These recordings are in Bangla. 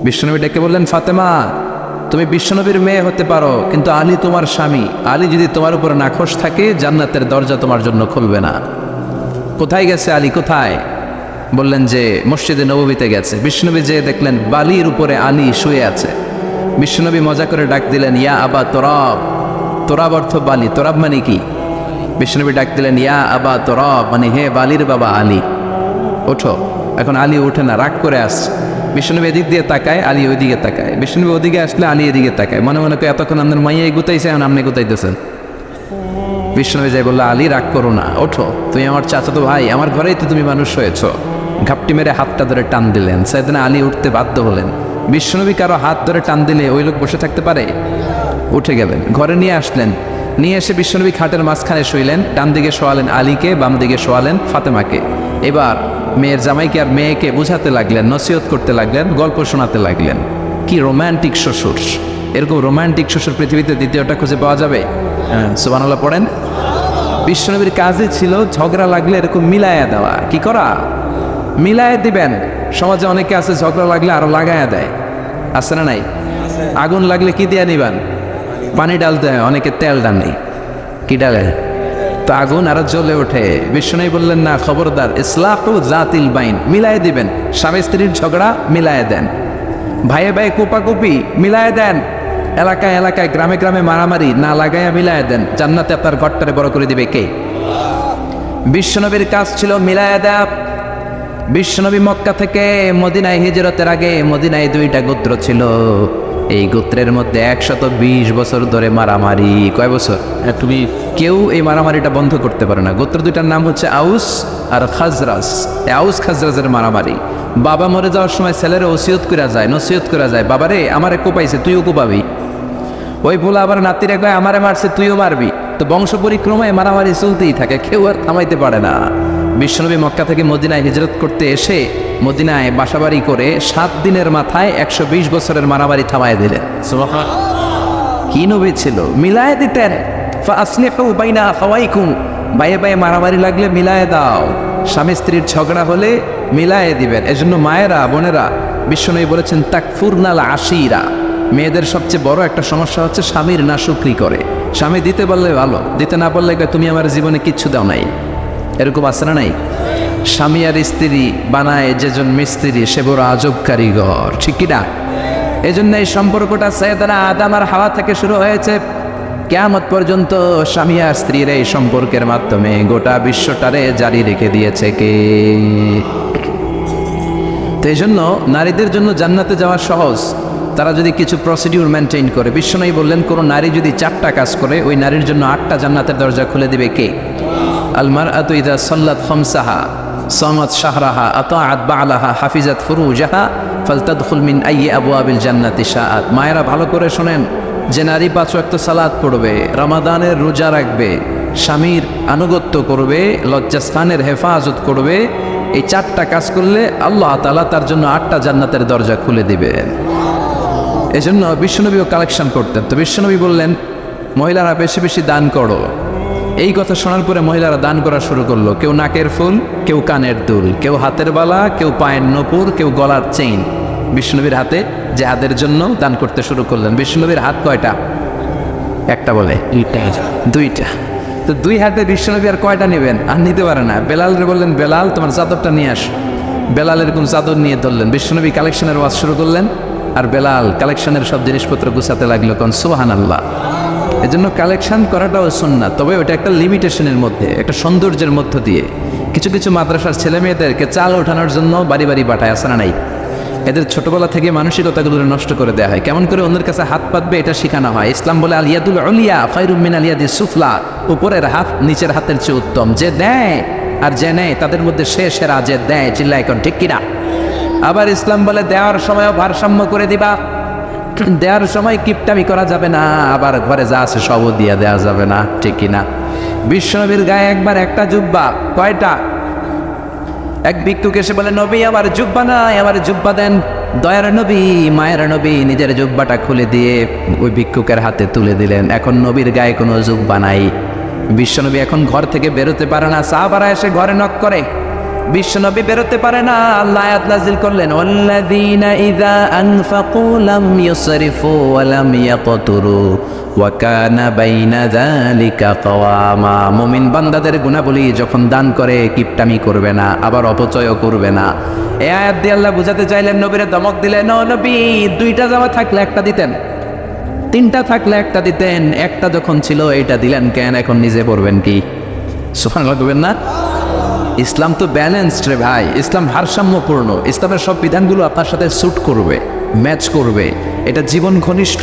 বিশ্বনবী ডেকে বললেন, ফাতেমা তুমি বিশ্বনবীর মেয়ে হতে পারো, কিন্তু আলী তোমার স্বামী। আলী যদি তোমার উপর নাখোশ থাকে, জান্নাতের দরজা তোমার জন্য খুলবে না। কোথায় গেছে আলী, কোথায়? বললেন যে মসজিদে নববীতে গেছে। বিশ্বনবী যে দেখলেন বালির উপরে আলী শুয়ে আছে। বিশ্বনবী মজা করে ডাক দিলেন, ইয়া আবা তোরাব। তোরাব অর্থ বালি, তোরাব মানে কি? বিশ্বনবী ডাক দিলেন, ইয়া আবা তোরাব, মানে হে বালির বাবা আলী, ওঠো। এখন আলী ওঠে না, রাগ করে আসছে। বিশ্বনবী এদিক দিয়ে তাকায়, আলী ওইদিকে তাকায়। বিশ্বনবী ওদিকে আসলে আলী এদিকে তাকায়, মনে মনে করে এতক্ষণ আপনার মাইয়াই গুতাইছে, এখন আপনি গুতাইতেছেন। বিশ্বনবী যাই বললো, আলী রাগ করো না, ওঠো, তুমি আমার চাচাতো ভাই, আমার ঘরেই তো তুমি মানুষ হয়েছো। ঘাপটি মেরে হাতটা ধরে টান দিলেন। সাইয়েদনা আলী উঠতে বাধ্য হলেন। বিশ্বনবী কারো হাত ধরে টান দিলে ওই লোক বসে থাকতে পারে? উঠে গেলেন, ঘরে নিয়ে আসলেন। নিয়ে এসে বিশ্বনবী খাটের মাঝখানে শুইলেন। ডান দিকে শোয়ালেন আলীকে, বাম দিকে শোয়ালেন ফাতেমাকে। এবার মেয়ের জামাইকে আর মেয়েকে বুঝাতে লাগলেন, নসিহত করতে লাগলেন, গল্প শোনাতে লাগলেন। কি রোম্যান্টিক শ্বশুর! এরকম রোম্যান্টিক শ্বশুর পৃথিবীতে দ্বিতীয়টা খুঁজে পাওয়া যাবে? সুবহানাল্লাহ পড়েন। বিশ্বনবীর কাজই ছিল ঝগড়া লাগলে এরকম মিলায়া দেওয়া। কি করা? মিলায় দিবেন। সমাজে অনেকে আছে ঝগড়া লাগলে আরো লাগায়া দেয়, আছে না নাই? আগুন লাগলে কি দিয়ে নিবেন? পানি ডালতে হয়, অনেকে তেল ডালে। কি ডালে? তো আগুন আরো জ্বলে ওঠে। বিশ্বনবী বললেন, না, খবরদার, ইসলাহু জাতিল বাইন, মিলায় দিবেন। স্বামী স্ত্রীর ঝগড়া মিলায় দেন, ভাইয়ে ভাই কোপাকুপি মিলায় দেন, এলাকায় এলাকায় গ্রামে গ্রামে মারামারি না লাগাইয়া মিলায় দেন। জান্নাতে আপনার ঘরটারে বড় করে দিবে কে? বিশ্বনবীর কাজ ছিল মিলায় দেয়া। বিশ্বনবী মক্কা থেকে মদিনায় হিজরতের আগে মদিনায় দুইটা গোত্র ছিল। এই গোত্রের মধ্যে 120 বছর ধরে মারামারি। কয় বছর? তুমি কেউ এই মারামারিটা বন্ধ করতে পারে না। গোত্র দুইটার নাম হচ্ছে আউস আর খাজরাজ। আউস খাজরাজের মারামারি। বাবা মরে যাওয়ার সময় ছেলেরা ওসিয়ত করা যায়, নসিহত করা যায়, বাবারে আমারে কোপাইছে, তুইও কোপাবি। ওই বলে আবার নাতিরে কয়, আমারে মারছে, তুইও মারবি। তো বংশ পরিক্রমায় মারামারি চলতেই থাকে, কেউ আর থামাইতে পারে না। বিশ্বনবী মক্কা থেকে মদিনায় হিজরত করতে এসে মদিনায় বাসাবাড়ি করে 7 দিনের মাথায় 120 বছরের মারামারি থামায় দিলেন। কি নবী ছিল! মিলায় দিতেন। ফাসলিহু বাইনা আখাওয়াইকুম, ভাইয়ে ভাইয়ে মারামারি লাগলে মিলায় দাও। স্বামী স্ত্রীর ঝগড়া হলে মিলায় দিবেন। এজন্য মায়েরা, বোনেরা, বিশ্বনবী বলেছেন তাকফুরনাল আশিরা, মেয়েদের সবচেয়ে বড় একটা সমস্যা হচ্ছে স্বামীর নাশুকরি করে। স্বামী দিতে বললে ভালো, দিতে না বললে তুমি আমার জীবনে কিচ্ছু দাও নাই। এরকম আছে না নাই? স্বামী আর স্ত্রী বানায় যেজন মিস্ত্রি, সে বড় আজব কারিগর, ঠিক কিনা? এই জন্য এই সম্পর্কটা সাইয়েদনা আদম আর হাওয়া থেকে শুরু হয়েছে। কিয়ামত পর্যন্ত স্বামী আর স্ত্রীর এই সম্পর্কের মাধ্যমে গোটা বিশ্বটারে জারি রেখে দিয়েছে কে? তো এই জন্য নারীদের জন্য জান্নাতে যাওয়া সহজ, তারা যদি কিছু প্রসিডিউর মেনটেন করে। বিশ্বনবী বললেন, কোন নারী যদি 4টা কাজ করে, ওই নারীর জন্য 8টা জান্নাতের দরজা খুলে দিবে কে? আল মারআতু ইযা সাল্লাত খামসাহা সামাত শাহরাহা আতাআত বা'লাহা হাফিজাত ফুরুজাহা ফালতাদখুল মিন আইয়ি আবওয়াবিল জান্নাতি শাআত। মায়েরা ভালো করে শোনেন, যে নারী 5 ওয়াক্ত সালাত পড়বে, রমাদানের রোজা রাখবে, স্বামীর আনুগত্য করবে, লজ্জাস্থানের হেফাজত করবে, এই 4টা কাজ করলে আল্লাহ তাআলা তার জন্য 8টা জান্নাতের দরজা খুলে দিবেন। এজন্য বিশ্বনবীও কালেকশন করতেন। তো বিশ্বনবী বললেন, মহিলারা বেশি বেশি দান করো। এই কথা শোনার পরে মহিলারা দান করা শুরু করলো। কেউ নাকের ফুল, কেউ কানের দুল, কেউ হাতের বালা, কেউ পায়ের নপুর, কেউ গলার চেইন। বিশ্বনবীর হাতে জিহাদের জন্য দান করতে শুরু করলেন। বিশ্বনবীর হাত কয়টা? একটা বলে দুইটা। তো 2 হাতে বিশ্বনবী আর কয়টা নেবেন? আর নিতে পারে না। বেলালরে বললেন, বেলাল তোমার চাদরটা নিয়ে আস। বেলাল এরকম চাদর নিয়ে ধরলেন। বিশ্বনবী কালেকশনের ওয়াজ শুরু করলেন, আর বেলাল কালেকশনের সব জিনিসপত্র গুছাতে লাগলো। কোন সুবহানাল্লাহ! এজন্য কালেকশন করাটাও সুন্নাত, তবে ওটা একটা লিমিটেশনের মধ্যে, একটা সৌন্দর্যের মধ্য দিয়ে। কিছু কিছু মাদ্রাসার ছেলে মেয়েদেরকে চাল ওঠানোর জন্য বাড়ি বাড়ি পাঠায়, আসে না নাই? এদের ছোটবেলা থেকে মানসিকতাগুলো নষ্ট করে দেওয়া হয়। কেমন করে অন্যের কাছে হাত পাতবে এটা শেখানো হয়। ইসলাম বলে আল ইয়াদুল উলিয়া খায়রুম মিন আল ইয়াদিস সুফলা, উপরের হাত নিচের হাতের চেয়ে উত্তম। যে দেয় আর যে নেয় তাদের মধ্যে সে সেরা, যে দেয়। চিল্লা এখন ঠিক কিনা? আবার ইসলাম বলে দেওয়ার সময়ও ভারসাম্য করে দিবা। দেওয়ার সময় কিপটামি করা যাবে না, আবার ঘরে যা আছে সবও দিয়ে দেওয়া যাবে না, ঠিক কিনা? বিশ্বনবীর গায়ে একবার একটা জুব্বা, কয়টা? এক ভিক্ষুক এসে বলে, নবী আমার জুব্বা নাই, আমার জুব্বা দেন। দয়ার নবী, মায়ের নবী নিজের জুব্বাটা খুলে দিয়ে ওই ভিক্ষুকের হাতে তুলে দিলেন। এখন নবীর গায়ে কোনো জুব্বা নাই। বিশ্বনবী এখন ঘর থেকে বেরোতে পারে না। সাহাবারা এসে ঘরে নক করে, বিশ্বনবী বেরোতে পারে না, আল্লাহ আয়াত নাযিল করলেন, ওয়াল্লাযীনা ইযা আনফাকু লাম ইউসরিফু ওয়া লাম ইয়াকতুরু ওয়া কানা বাইনা যালিকা কাওয়ামা। মুমিন বান্দাদের গুণাবলী যখন দান করে কিপটামি করবে না, আবার অপচয়ও করবে না। এই আয়াত দিয়ে আল্লাহ বুঝাতে চাইলেন, নবীরে ধমক দিলেন, ও নবী, 2টা জামা থাকলে একটা দিতেন, 3টা থাকলে একটা দিতেন, একটা যখন ছিল এইটা দিলেন কেন, এখন নিজে পড়বেন কি? সুবহানাল্লাহ বলবেন না? ইসলাম তো ব্যালেন্সড রে ভাই, ইসলাম ভারসাম্যপূর্ণ। ইসলামের সব বিধানগুলো আপনার সাথে স্যুট করবে, ম্যাচ করবে, এটা জীবন ঘনিষ্ঠ।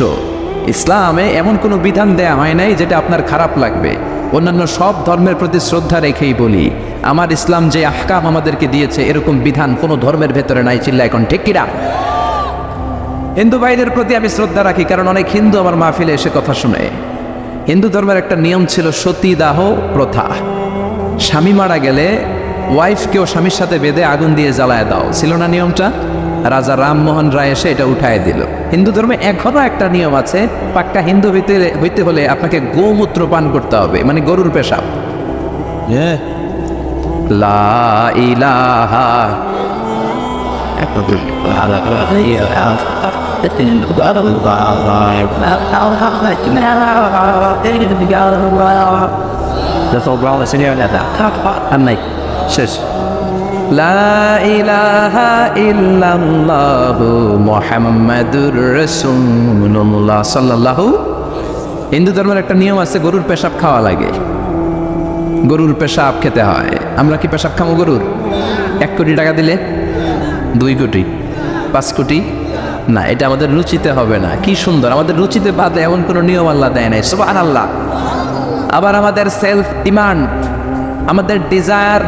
ইসলামে এমন কোনো বিধান দেয়া হয় নাই যেটা আপনার খারাপ লাগবে। অন্যান্য সব ধর্মের প্রতি শ্রদ্ধা রেখেই বলি, আমার ইসলাম যে আহকাম আমাদেরকে দিয়েছে এরকম বিধান কোনো ধর্মের ভেতরে নাই। চিল্লা এখন ঠিক কিনা? হিন্দু ভাইদের প্রতি আমি শ্রদ্ধা রাখি, কারণ অনেক হিন্দু আমার মাহফিলে এসে কথা শুনে। হিন্দু ধর্মের একটা নিয়ম ছিল সতীদাহ প্রথা। স্বামী মারা গেলে ওয়াইফকেও স্বামীর সাথে বেঁধে আগুন দিয়ে জ্বালায় দাও, ছিল না নিয়মটা? রাজা রামমোহন রায় এসে এটা উঠায় দিল। হিন্দু ধর্মে এখনো একটা নিয়ম আছে, পাক্কা হিন্দু হইতে হলে আপনাকে গোমূত্র পান করতে হবে, মানে গরুর পেশাব। লা ইলাহা শেষ। লা ইলাহা ইল্লাল্লাহু মুহাম্মাদুর রাসূলুল্লাহ সাল্লাল্লাহু। হিন্দু ধর্মের একটা নিয়ম আছে, গরুর পেশাব খাওয়া লাগে, গরুর পেশাব খেতে হয়। আমরা কি পেশাব খাবো গরুর? 1 কোটি টাকা দিলে? 2 কোটি? 5 কোটি? না, এটা আমাদের রুচিতে হবে না। কি সুন্দর, আমাদের রুচিতে বাদে এমন কোনো নিয়ম আল্লাহ দেয় নাই। সুবহানাল্লাহ। আবার আমাদের সেলফ ডিমান্ড, আমাদের ডিজায়ার,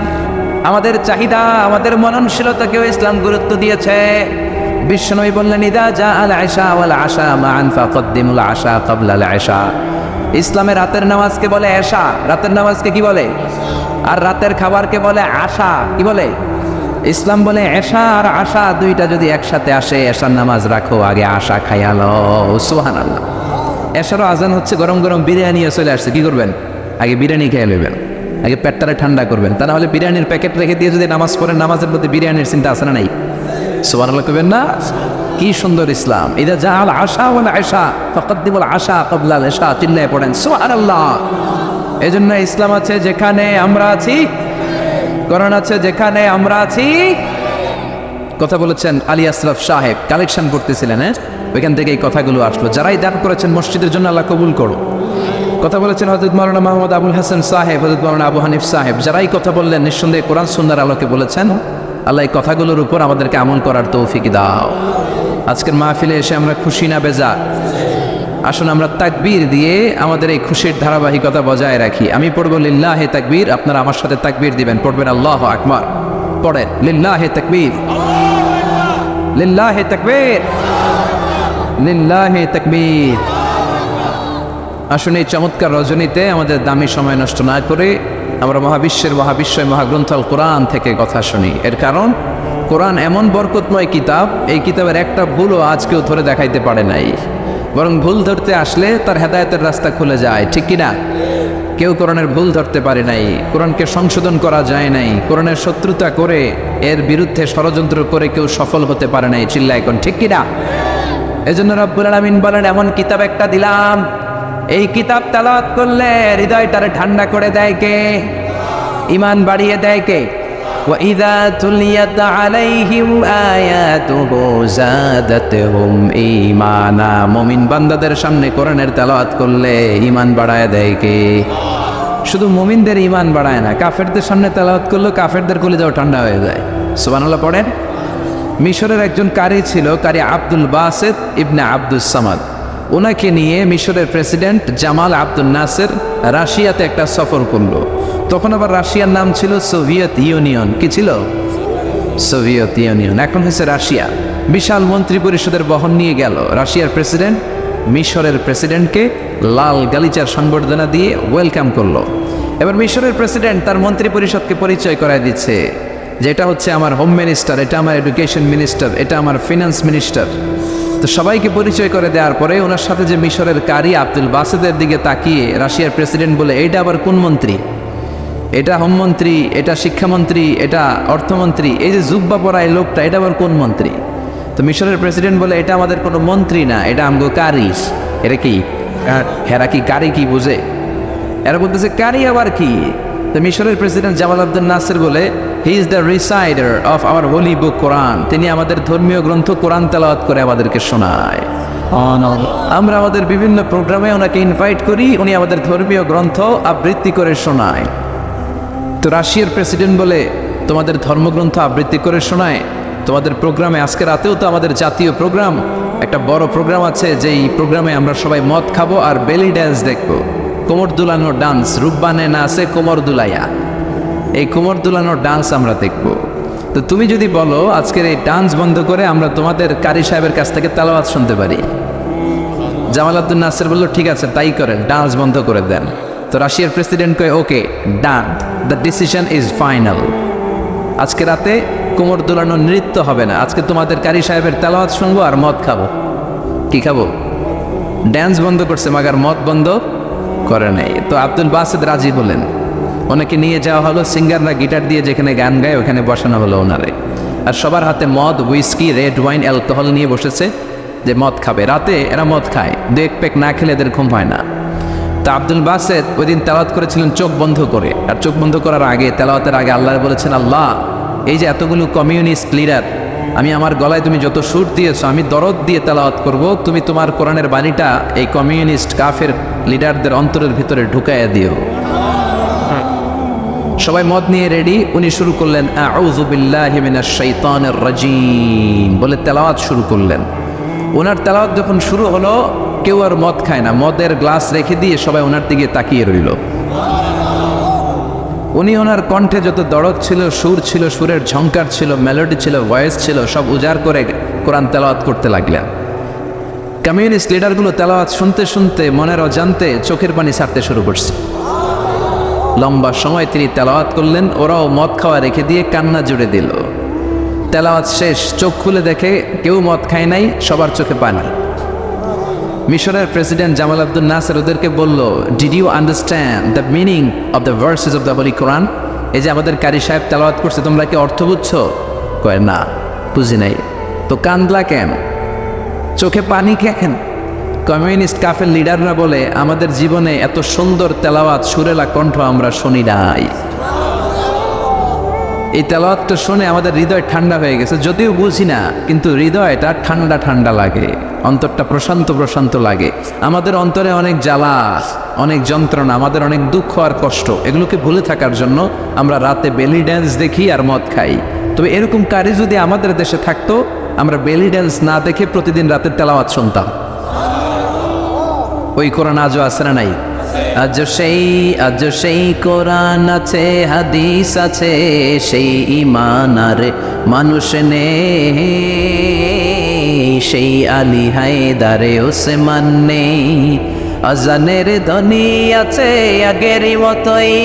আমাদের চাহিদা, আমাদের মননশীলতাকেও ইসলাম গুরুত্ব দিয়েছে। বিশ্বনবী বললেন, ইদা জা আল আশা ওয়াল আশা মান ফাকদ্দিমুল আশা ক্বাবলা আল আশা। ইসলামে রাতের নামাজকে বলে এশা, রাতের নামাজকে কি বলে? আর রাতের খাবারকে বলে আশা, কি বলে? ইসলাম বলে এশা আর আশা 2টা যদি একসাথে আসে, এশার নামাজ রাখো, আগে আশা খাইয়া লও। সুবহানাল্লাহ। এশারও আজান হচ্ছে, গরম গরম বিরিয়ানি চলে আসছে, কি করবেন? আগে বিরিয়ানি খেয়ে নেবেন, আগে পেটটারে ঠান্ডা করবেন। তা না হলে বিরিয়ানির প্যাকেট রেখে দিয়ে যদি নামাজ পড়েন, নামাজের মধ্যে বিরিয়ানির চিন্তা আছে না নাই? সুবহানাল্লাহ কইবেন না? কি সুন্দর ইসলাম। ইদা জা আল আশা ওয়াল আশা ফাকদ্দিমুল আশা ক্বাবলা আল আশা। চিল্লায়ে পড়েন সুবহানাল্লাহ। এজন্য ইসলাম আছে যেখানে আমরা আছি, কোরআন আছে যেখানে আমরা আছি। কথা বলেছেন আলী আশরাফ সাহেব, কালেকশন করতেছিলেন, ওইখান থেকে এই কথাগুলো আসলো। যারাই দান করেছেন মসজিদের জন্য আল্লাহ কবুল করো। কথা বলেছেন হযরত মাওলানা মোহাম্মদ আবুল হাসান সাহেব, হযরত মাওলানা আবু হানিফ সাহেব। যারাই কথা বললেন নিঃসন্দেহে কোরআন সুন্নাহর আলোকে বলেছেন। আল্লাহ এই কথাগুলোর উপর আমাদেরকে আমল করার তৌফিক দাও। আজকের মাহফিলে এসে আমরা খুশি না বেজার? আসুন আমরা তাকবীর দিয়ে আমাদের এই খুশির ধারাবাহিকতা বজায় রাখি। আমি পড়বো লিল্লাহে তাকবীর, আপনারা আমার সাথে তাকবীর দিবেন। পড়বেন আল্লাহু আকবার। পড়েন লিল্লাহে তাকবীর, লিল্লাহে তাকবীর, লিল্লাহে তাকবীর। আসুন এই চমৎকার রজনীতে আমাদের দামি সময় নষ্ট না করে আমরা মহাবিশ্বয় মহাগ্রন্থ আল কোরআন থেকে কথা শুনি। এর কারণ কোরআন এমন বরকতময় কিতাব, এই কিতাবের একটা ভুলও আজ কেউ ধরে দেখাইতে পারে নাই। বরং ভুল ধরতে আসলে তার হেদায়েতের রাস্তা খুলে যায়, ঠিক কিনা? কেউ কোরআনের ভুল ধরতে পারে নাই, কোরআনকে সংশোধন করা যায় নাই, কোরআনের শত্রুতা করে এর বিরুদ্ধে ষড়যন্ত্র করে কেউ সফল হতে পারে নাই। চিল্লা এখন ঠিক কিনা? এজন্য রব্বুল আলামিন বলেন, এমন কিতাব একটা দিলাম, এই কিতাব তেলাওয়াত করলে হৃদয়টারে ঠান্ডা করে দেয় কে? ঈমান বাড়িয়ে দেয় কে? وَإِذَا تُلِيَتْ عَلَيْهِمْ آيَاتُهُ زَادَتْهُمْ ঈমানা। মুমিন বান্দাদের সামনে কোরআনের তেলাওয়াত করলে ঈমান বাড়ায় দেয় কে? শুধু মুমিনদের ঈমান বাড়ায় না, কাফেরদের সামনে তেলাওয়াত করলে কাফেরদের কলিজাও ঠান্ডা হয়ে যায়। সুবহানাল্লাহ পড়েন। মিশরের একজন কারি ছিল, কারি আব্দুল বাসিত ইবনে আব্দুস সামাদ। ওনাকে নিয়ে মিশরের প্রেসিডেন্ট জামাল আব্দুল নাসের রাশিয়াতে একটা সফর করলো। তখন আবার রাশিয়ার নাম ছিল সোভিয়েত ইউনিয়ন। কি ছিল? সোভিয়েত ইউনিয়ন, এখন হয়েছে রাশিয়া। বিশাল মন্ত্রী পরিষদের বহন নিয়ে গেল। রাশিয়ার প্রেসিডেন্ট মিশরের প্রেসিডেন্টকে লাল গালিচার সংবর্ধনা দিয়ে ওয়েলকাম করলো। এবার মিশরের প্রেসিডেন্ট তার মন্ত্রী পরিষদকে পরিচয় করায় দিচ্ছে যে এটা হচ্ছে আমার হোম মিনিস্টার, এটা আমার এডুকেশন মিনিস্টার, এটা আমার ফিনান্স মিনিস্টার। তো সবাইকে পরিচয় করে দেওয়ার পরে ওনার সাথে যে মিশরের কারি আব্দুল বাসিতের দিকে তাকিয়ে রাশিয়ার প্রেসিডেন্ট বলে, এইটা আবার কোন মন্ত্রী? এটা হোমমন্ত্রী, এটা শিক্ষামন্ত্রী, এটা অর্থমন্ত্রী, এই যে জুব্বা পরা এই লোকটা, এটা আবার কোন মন্ত্রী? তো মিশরের প্রেসিডেন্ট বলে এটা আমাদের কোনো মন্ত্রী না, এটা আমগো কারি। এটা কি হেরা কি কারি কি বুঝে? এরা বলতেছে কারি আবার কি? তো মিশরের প্রেসিডেন্ট জামাল আব্দুল নাসির বলে he is the reciter of our holy book Quran. তিনি আমাদের ধর্মীয় গ্রন্থ কোরআন তেলাওয়াত করে আমাদেরকে শোনায়। আমরা আমাদের বিভিন্ন প্রোগ্রামে ওনাকে ইনভাইট করি, উনি আমাদের ধর্মীয় গ্রন্থ আবৃত্তি করে শোনায়। তো রাশিয়ার প্রেসিডেন্ট বলে তোমাদের ধর্মগ্রন্থ আবৃত্তি করে শোনায় তোমাদের প্রোগ্রামে। আজকে রাতেও তো আমাদের জাতীয় প্রোগ্রাম, একটা বড় প্রোগ্রাম আছে, যেই প্রোগ্রামে আমরা সবাই মদ খাবো আর বেলি ড্যান্স দেখবো। কোমর দুলানো ডান্স, রূপবানে না আছে কোমর দুলাইয়া, এই কোমর দুলানোর ডান্স আমরা দেখব। তো তুমি যদি বলো আজকের এই ডান্স বন্ধ করে আমরা তোমাদের কারি সাহেবের কাছ থেকে তেলাওয়াত শুনতে পারি, জামাল আব্দুল নাসির বলল ঠিক আছে তাই করেন, ডান্স বন্ধ করে দেন। তো রাশিয়ার প্রেসিডেন্ট কয় ওকে ডান, দ্য ডিসিশন ইজ ফাইনাল। আজকে রাতে কোমর দুলানো নৃত্য হবে না, আজকে তোমাদের কারি সাহেবের তেলাওয়াত শুনবো আর মদ খাবো। কি খাবো? ড্যান্স বন্ধ করছে মাগার মদ বন্ধ করে নাই। তো আব্দুল বাসেদ রাজি হলেন, ওনাকে নিয়ে যাওয়া হলো, সিঙ্গাররা গিটার দিয়ে যেখানে গান গায় ওখানে বসানো হলো ওনারে। আর সবার হাতে মদ, হুইস্কি, রেড ওয়াইন, অ্যালকোহল নিয়ে বসেছে যে মদ খাবে। রাতে এরা মদ খায়, দু এক প্যাক না খেলে এদের ঘুম হয় না। তো আব্দুল বাসেদ ওই দিন তেলাওয়াত করেছিলেন চোখ বন্ধ করে। আর চোখ বন্ধ করার আগে, তেলাওয়াতের আগে আল্লাহ বলেছেন, আল্লাহ এই যে এতগুলো কমিউনিস্ট লিডার, আমি আমার গলায় তুমি যত সুর দিয়েছো আমি দরদ দিয়ে তেলাওয়াত করব, তুমি তোমার কোরআনের বাণীটা এই কমিউনিস্ট কাফের লিডারদের অন্তরের ভিতরে ঢুকাইয়া দিও। সবাই মদ নিয়ে রেডি, উনি শুরু করলেন আউযু বিল্লাহি মিনাশ শাইতানির রাজিম বলে তেলাওয়াত শুরু করলেন। ওনার তেলাওয়াত যখন শুরু হলো কেউ আর মদ খায় না, মদের গ্লাস রেখে দিয়ে সবাই ওনার দিকে তাকিয়ে রইল। উনি ওনার কণ্ঠে যত দরদ ছিল, সুর ছিল, সুরের ঝংকার ছিল, মেলোডি ছিল, ভয়েস ছিল, সব উজাড় করে কোরআন তেলাওয়াত করতে লাগলেন। কমিউনিস্ট লিডারগুলো তেলাওয়াত শুনতে শুনতে মনের অজান্তে চোখের পানি ছাড়তে শুরু করছে। লম্বা সময় তিনি তেলাওয়াত করলেন, ওরাও মদ খাওয়া রেখে দিয়ে কান্না জুড়ে দিল। তেলাওয়াত শেষ, চোখ খুলে দেখে কেউ মদ খায় নাই, সবার চোখে পানি। মিশরের প্রেসিডেন্ট জামাল আব্দুল নাসির ওদেরকে বলল, did you understand the meaning of the verses of the holy Quran? এই যে আমাদের কারি সাহেব তেলাওয়াত করছে, তোমরা কি অর্থ বুঝছো? কয় না, বুঝি নাই। তো কান্দলা কেন? চোখে পানি কেন? কমিউনিস্ট কাফের লিডাররা বলে আমাদের জীবনে এত সুন্দর তেলাওয়াত, সুরেলা কণ্ঠ আমরা শুনি নাই। এই তেলাওয়াতটা শুনে আমাদের হৃদয় ঠান্ডা হয়ে গেছে, যদিও বুঝি না কিন্তু হৃদয়টা ঠান্ডা ঠান্ডা লাগে, অন্তরটা প্রশান্ত প্রশান্ত লাগে। আমাদের অন্তরে অনেক জ্বালা, অনেক যন্ত্রণা, আমাদের অনেক দুঃখ আর কষ্ট, এগুলোকে ভুলে থাকার জন্য আমরা রাতে বেলি ড্যান্স দেখি আর মদ খাই। তবে এরকম কারি যদি আমাদের দেশে থাকতো, আমরা বেলি ড্যান্স না দেখে প্রতিদিন রাতে তেলাওয়াত শুনতাম। ওই কোরআন আজও আছে না নাই? আজ সেই কোরআন আছে, হাদিস আছে, সেই ঈমান আর মানুষ নে, সেই আলী হায়দারে ওসমান নেই। আজানের ধ্বনি আছে আগের মতোই,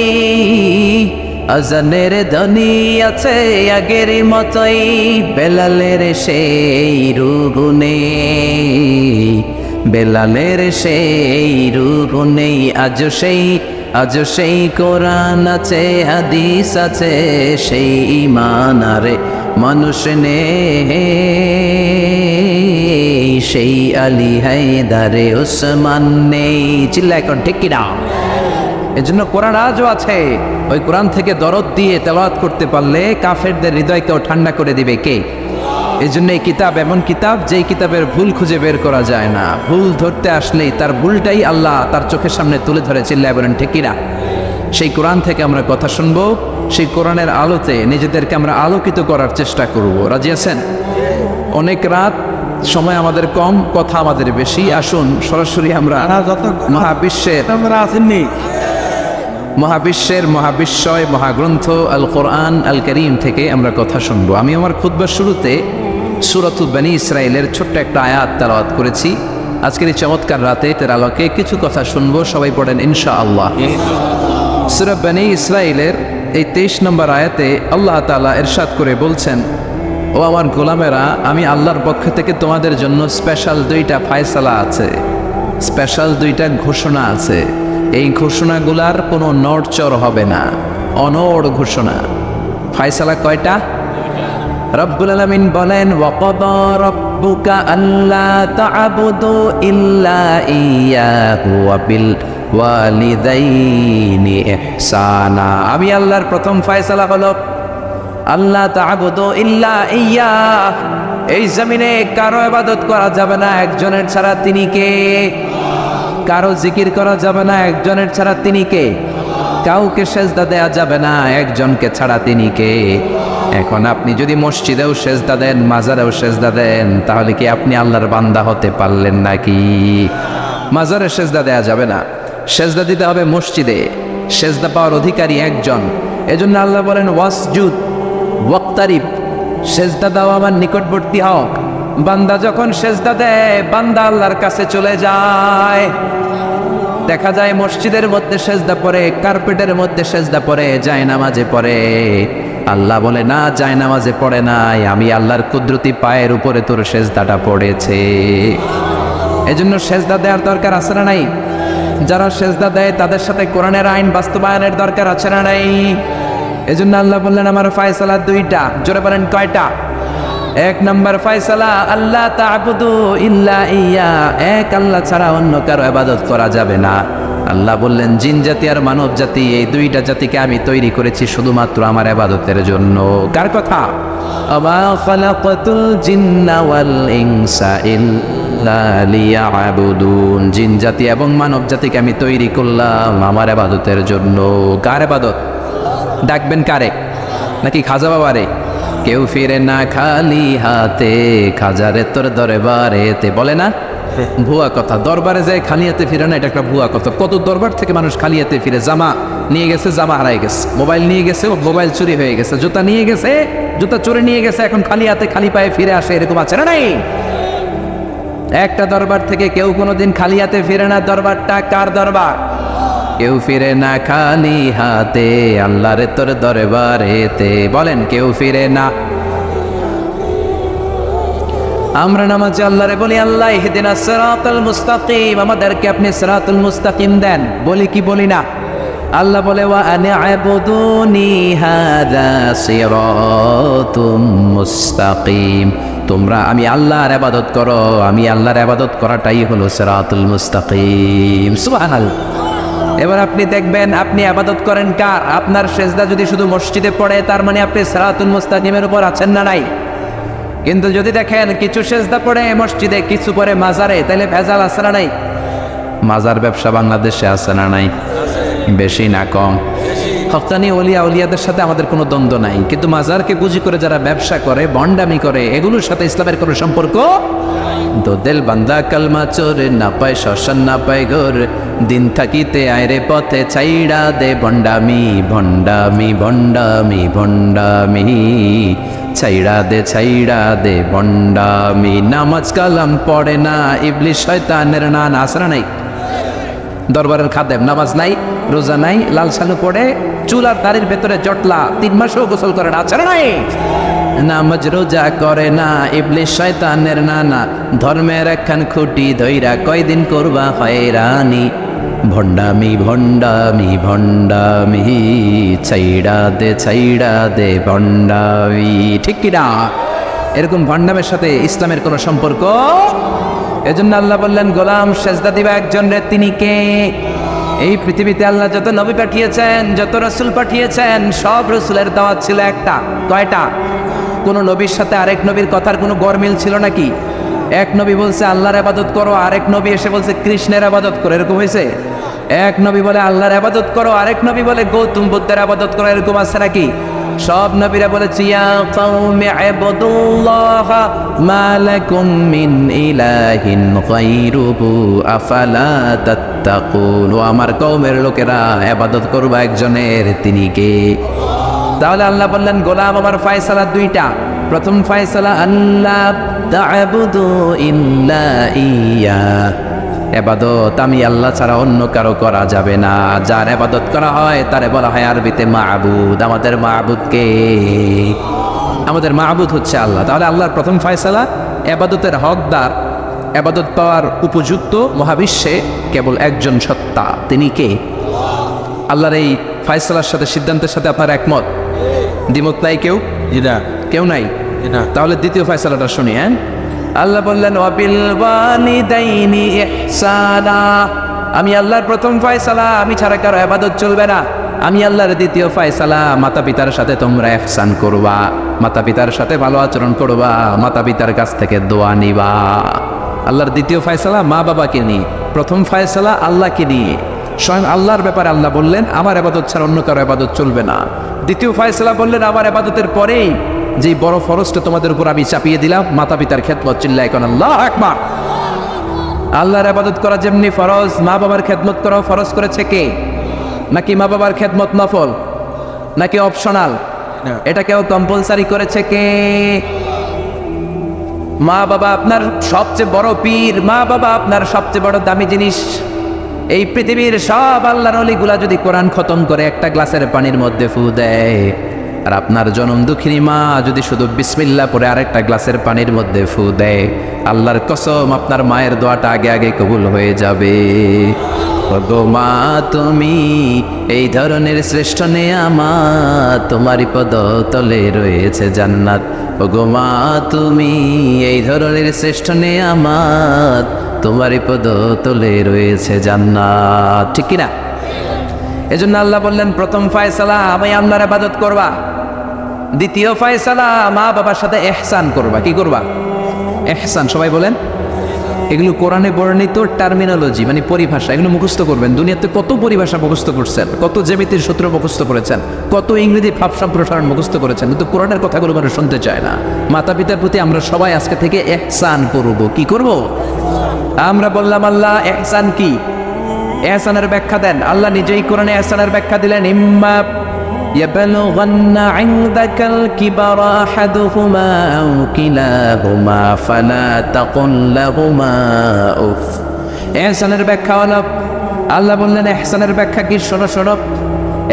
আজানের ধ্বনি আছে আগের মতোই, বেলালের সেই রুহু নেই, বেলালের সেই রুহু নেই। আজ সেই কোরআন আছে, হাদিস আছে, সেই ঈমান আর মানুষ নেই, সেই আলী হায়দারে ওসমান নেই। চিল্লায় এখন ঠিক কিনা? এজন্য কোরআন আজও আছে। ওই কোরআন থেকে দরদ দিয়ে তেলাওয়াত করতে পারলে কাফেরদের হৃদয়কেও ঠান্ডা করে দিবে কে? এই জন্য এই কিতাব এমন কিতাব, যেই কিতাবের ভুল খুঁজে বের করা যায় না। ভুল ধরতে আসলেই তার ভুলটাই আল্লাহ তার চোখের সামনে তুলে ধরে। চিল্লায় বলেন ঠিক কিনা? সেই কোরআন থেকে আমরা কথা শুনবো, সেই কোরআনের আলোতে নিজেদেরকে আমরা আলোকিত করার চেষ্টা করব। রাজি আছেন? অনেক রাত, সময় আমাদের কম, কথা আমাদের বেশি। আসুন সরাসরি আমরা মহাবিশ্বের মহাবিশ্বয় মহাগ্রন্থ আল কোরআন আল করিম থেকে আমরা কথা শুনবো। আমি আমার খুতবার শুরুতে সূরাতুল বনী ইসরাইলের ছোট্ট একটা আয়াত তেলাওয়াত করেছি। আজকের এই চমৎকার রাতে এর আলোকে কিছু কথা শুনবো। সবাই পড়েন ইনশাআল্লাহ। সূরা বনী ইসরাইলের এই 23 নম্বর আয়াতে আল্লাহ তাআলা ইরশাদ করে বলছেন, ও আমার গোলামেরা, আমি আল্লাহর পক্ষ থেকে তোমাদের জন্য স্পেশাল 2টা ফায়সালা আছে, স্পেশাল 2টা ঘোষণা আছে। এই ঘোষণাগুলার কোনো নড়চড় হবে না, অনড় ঘোষণা। ফায়সালা কয়টা? রব্বুল আলামিন বলেন ওয়াকাদা রাব্বুকা আল্লা তা'বুদু ইল্লা ইয়্যাহু ওয়া বিল ওয়ালিদাইনি ইহসানা। আমি আল্লাহর প্রথম ফায়সালা হলো আল্লাহ তা'বুদু ইল্লা ইয়্যাহ, এই জমিনে কারো ইবাদত করা যাবে না একজনের ছাড়া, তিনি কে? কারো জিকির করা যাবে না একজনের ছাড়া, তিনি কে? কাউকে সেজদা দেয়া যাবে না একজনকে ছাড়া, তিনি কে? এখন আপনি যদি মসজিদেও সেজদা দেন, মাজারেও সেজদা দেন, তাহলে কি আপনি আল্লাহর বান্দা হতে পারলেন নাকি? মাজারে সেজদা দেয়া যাবে না, সেজদা দিতে হবে মসজিদে। সেজদা পাওয়ার অধিকারী একজন। এজন্য আল্লাহ বলেন ওয়াসজুদ ওয়াক্তারিব, সেজদা দাও আমার নিকটবর্তী হও। বান্দা যখন সেজদা দেয়, বান্দা আল্লাহর কাছে চলে যায়। দেখা যায় মসজিদের মধ্যে সেজদা পড়ে, কার্পেটের মধ্যে সেজদা পড়ে, জায়নামাজে পড়ে। আল্লাহ বলে না, জায়নামাজে পড়ে নাই, আমি আল্লাহর কুদরতি পায়ের উপরে তোর সেজদাটা পড়েছে। এজন্য সেজদা দেওয়ার দরকার আছে না নাই? যারা সেজদা দেয় তাদের সাথে কোরআনের আইন বাস্তবায়নের দরকার আছে না নাই? এজন্য আল্লাহ বললেন আমার ফায়সালা দুইটা। জোরে বলেন কয়টা? এক নম্বর ফায়সালা আল্লাহ তা'বুদু ইল্লা ইয়্যা, এক আল্লাহ ছাড়া অন্য কারো ইবাদত করা যাবে না। আল্লাহ বললেন জিন জাতি আর মানব জাতি, এই দুইটা জাতিকে আমি তৈরি করেছি শুধুমাত্র আমার ইবাদতের জন্য। কার কথা? আমা খালাকাতুল জিন্না ওয়াল ইনসা ইল্লা লিয়া'বুদুন, জিন জাতি এবং মানব জাতিকে আমি তৈরি করলাম আমার ইবাদতের জন্য। কার ইবাদত? ডাকবেন কারে? নাকি খাজা বাবারে? কেউ ফিরে না খালি হাতে, খাজারে তোর দরবারেতে, বলে না? ভুয়া কথা। দরবারে যায় খালি হাতে ফিরে না, এটা একটা ভুয়া কথা। কত দরবার থেকে মানুষ খালি হাতে ফিরে। জামা নিয়ে গেছে, জামা হারাই গেছে। মোবাইল নিয়ে গেছে, মোবাইল চুরি হয়ে গেছে। জুতা নিয়ে গেছে, জুতা চুরি নিয়ে গেছে, এখন খালি হাতে খালি পায়ে ফিরে আসে, এরকম আছে না নাই? একটা দরবার থেকে কেউ কোনোদিন খালি হাতে ফিরে না। দরবারটা কার দরবার? কেউ ফিরে না খালি হাতে, আল্লাহরে তোর দরবারেতে, বলেন কেউ ফিরে না। আমরা নামাজে আল্লাহরে বলি আল্লাহ ইহদিনাস সিরাতাল মুস্তাকিম, আমাদেরকে আপনি সিরাতুল মুস্তাকিম দেন, বলি কি বলি না? আল্লাহ বলে ওয়া আনি'বুদুনি হাযা সিরাতুম মুস্তাকিম, তোমরা আমি আল্লাহর ইবাদত করো, আমি আল্লাহর ইবাদত করাটাই হলো সিরাতুল মুস্তাকিম। সুবহানাল্লাহ। এবার আপনি দেখবেন আপনি ইবাদত করেন কার? আপনার সেজদা যদি শুধু মসজিদে পড়ে, তার মানে আপনি সিরাতুল মুস্তাকিমের উপর আছেন না নাই? কিন্তু যদি দেখেন কিছু সেজদা পড়ে মসজিদে, কিছু পড়ে মাজারে, তাহলে ভেজাল আছে না নাই? মাজার ব্যবসা বাংলাদেশে আছে না নাই? বেশি না কম? হক্কানি ওলিয়া উলিয়াদের সাথে আমাদের কোনো দ্বন্দ্ব নাই, কিন্তু মাজারকে পুঁজি করে যারা ব্যবসা করে, বন্ডামি করে, এগুলোর সাথে ইসলামের কোনো সম্পর্ক। তো দিল বান্দা কালমা চোরে, না পায় শ্মশান না পায় ঘর, দিন থাকিতে আয়রে পথে ছাইড়া দে ভণ্ডামি ভণ্ডামি ভণ্ডামি ভণ্ডামি, ছাইড়া দে ভণ্ডামি। নামাজ কালাম পড়ে না, ইবলিশ শয়তানের নান, আসরা নাই? দরবারের খাদেম নামাজ নাই, রোজা নাই, লাল সালু পড়ে, চুল আর দাড়ির ভেতরে জটলা, 3 মাসেও গোসল করে না, আসরা নাই? নামাজ রোজা করে না, ইবলিশ শয়তানের নানা, ধর্মের একখান খুঁটি ধইরা কয়দিন করবা হয়রানি, ভণ্ডামি ভণ্ডামি ভণ্ডামি, ছাইড়া দে ভণ্ডামি। ঠিক কিনা? এরকম ভণ্ডামের সাথে ইসলামের কোনো সম্পর্ক। এজন্য আল্লাহ বললেন গোলাম সেজদা দিবা একজন রে, তিনি কে? এই পৃথিবীতে আল্লাহ যত নবী পাঠিয়েছেন, যত রাসূল পাঠিয়েছেন, সব রাসূলের দাওয়াত ছিল একটা। কয়টা? কোন নবীর সাথে আরেক নবীর কথার কোনো গরমিল ছিল নাকি? এক নবী বলছে আল্লাহর ইবাদত করো, আরেক নবী এসে বলছে কৃষ্ণের ইবাদত করো, এরকম হয়েছে? এক নবী বলে আল্লাহর ইবাদত করো, আরেক নবী বলে গৌতম বুদ্ধের ইবাদত করো, এরকম আছে নাকি? সব নবীরা বলেছে ইয়া কওমি ইবুদুল্লাহ মা লাকুম মিন ইলাহিন গায়রুহু আফালা তাত্তাকুন, ও আমার কওমের লোকেরা ইবাদত করবা একজনের, তিনি কে? তাহলে আল্লাহ বললেন গোলাম আমার ফায়সালা দুইটা। প্রথম ফায়সালা আল্লাহ তা'বুদু ইল্লা ইয়্যা, ইবাদত আমি আল্লাহ ছাড়া অন্য কারো করা যাবে না। যার ইবাদত করা হয় তারে বলা হয় আরবিতে মাবুদ। আমাদের মাবুদ কে? আমাদের মাবুদ হচ্ছে আল্লাহ। তাহলে আল্লাহর প্রথম ফায়সালা ইবাদতের হকদার, ইবাদত পাওয়ার উপযুক্ত মহাবিশ্বে কেবল একজন সত্তা, তিনি কে? আল্লাহর এই ফায়সালার সাথে, সিদ্ধান্তের সাথে আপনার একমত? দ্বিমত নাই কেউ? কেউ নাই? তাহলে দ্বিতীয় ফায়সালাটা শুনি। হ্যাঁ, আল্লাহ বললেন ওয়াবিল ওয়ালিদাইনি ইহসানা। আমি আল্লাহর প্রথম ফায়সালা, আমি ছাড়া কারো ইবাদত চলবে না। আমি আল্লাহর দ্বিতীয় ফায়সালা, মাতা পিতার সাথে তোমরা ইহসান করবা, মাতা পিতার সাথে ভালো আচরণ করবা, মাতা পিতার কাছ থেকে দোয়া নিবা। আল্লাহর দ্বিতীয় ফায়সালা মা বাবাকে নিয়ে, প্রথম ফায়সালা আল্লাহকে নিয়ে। স্বয়ং আল্লাহর ব্যাপারে আল্লাহ বললেন আমার ইবাদত ছাড়া অন্য কারো ইবাদত চলবে না। দ্বিতীয় ফায়সালা বললেন আমার ইবাদতের পরেই যে বড় ফরজটা তোমাদের উপর আমি চাপিয়ে দিলাম, মাতা পিতার খেদমত। চিল্লায় কোন আল্লাহু আকবার। আল্লাহর ইবাদত করা যেমনি ফরজ, মা বাবার খেদমত করাও ফরজ করেছে কে? নাকি মা বাবার খেদমত নফল, নাকি অপশনাল? এটা কেউ কম্পালসারি করেছে কে? মা বাবা আপনার সবচেয়ে বড় পীর, মা বাবা আপনার সবচেয়ে বড় দামি জিনিস। এই পৃথিবীর সব আল্লাহর ওলিগুলা যদি কোরআন খতম করে একটা গ্লাসের পানির মধ্যে ফু দেয়, আর আপনার জনম দুঃখিনী মা যদি শুধু বিসমিল্লাহ পরে আরেকটা গ্লাসের পানির মধ্যে ফু দেয়, আল্লাহর কসম আপনার মায়ের দোয়াটা আগে আগে কবুল হয়ে যাবে। গো মা তুমি এই ধরনের শ্রেষ্ঠ নেয়ামত, তোমারই পদ তলে রয়েছে জান্নাত। গো মা তুমি এই ধরনের শ্রেষ্ঠ নেয়ামত, তোমারই পদ তলে রয়েছে জান্নাত। ঠিক কিনা? এজন্য আল্লাহ বললেন প্রথম ফায়সালা আমি আল্লাহর ইবাদত করবা, দ্বিতীয় ফায়সালা মা বাবার সাথে ইহসান করবা। কি করবা? ইহসান। সবাই বলেন। এগুলো কোরআনে বর্ণিত টার্মিনোলজি, মানে পরিভাষা, এগুলো মুখস্থ করবেন। দুনিয়াতে কত পরিভাষা মুখস্থ করছেন, কত জ্যামিতির সূত্র মুখস্থ করেছেন, কত ইংরেজি ভাব সম্প্রসারণ মুখস্থ করেছেন, কিন্তু কোরআনের কথাগুলো মানুষ শুনতে চায় না। মাতা পিতার প্রতি আমরা সবাই আজকে থেকে ইহসান করব। কি করব? আমরা বললাম আল্লাহ ইহসান কি? ইহসানের ব্যাখ্যা দেন। আল্লাহ নিজেই কোরআনে ইহসানের ব্যাখ্যা দিলেন, ইম্মা ইয়াবলুগান্না ইনদাকাল কিবারা আহাদুহুমা আও কিলাহুমা ফালা তাকুল লাহুমা উফ। ইহসানের ব্যাখ্যা হলো, আল্লাহ বললেন ইহসানের ব্যাখ্যা কি? শোনো শোনো।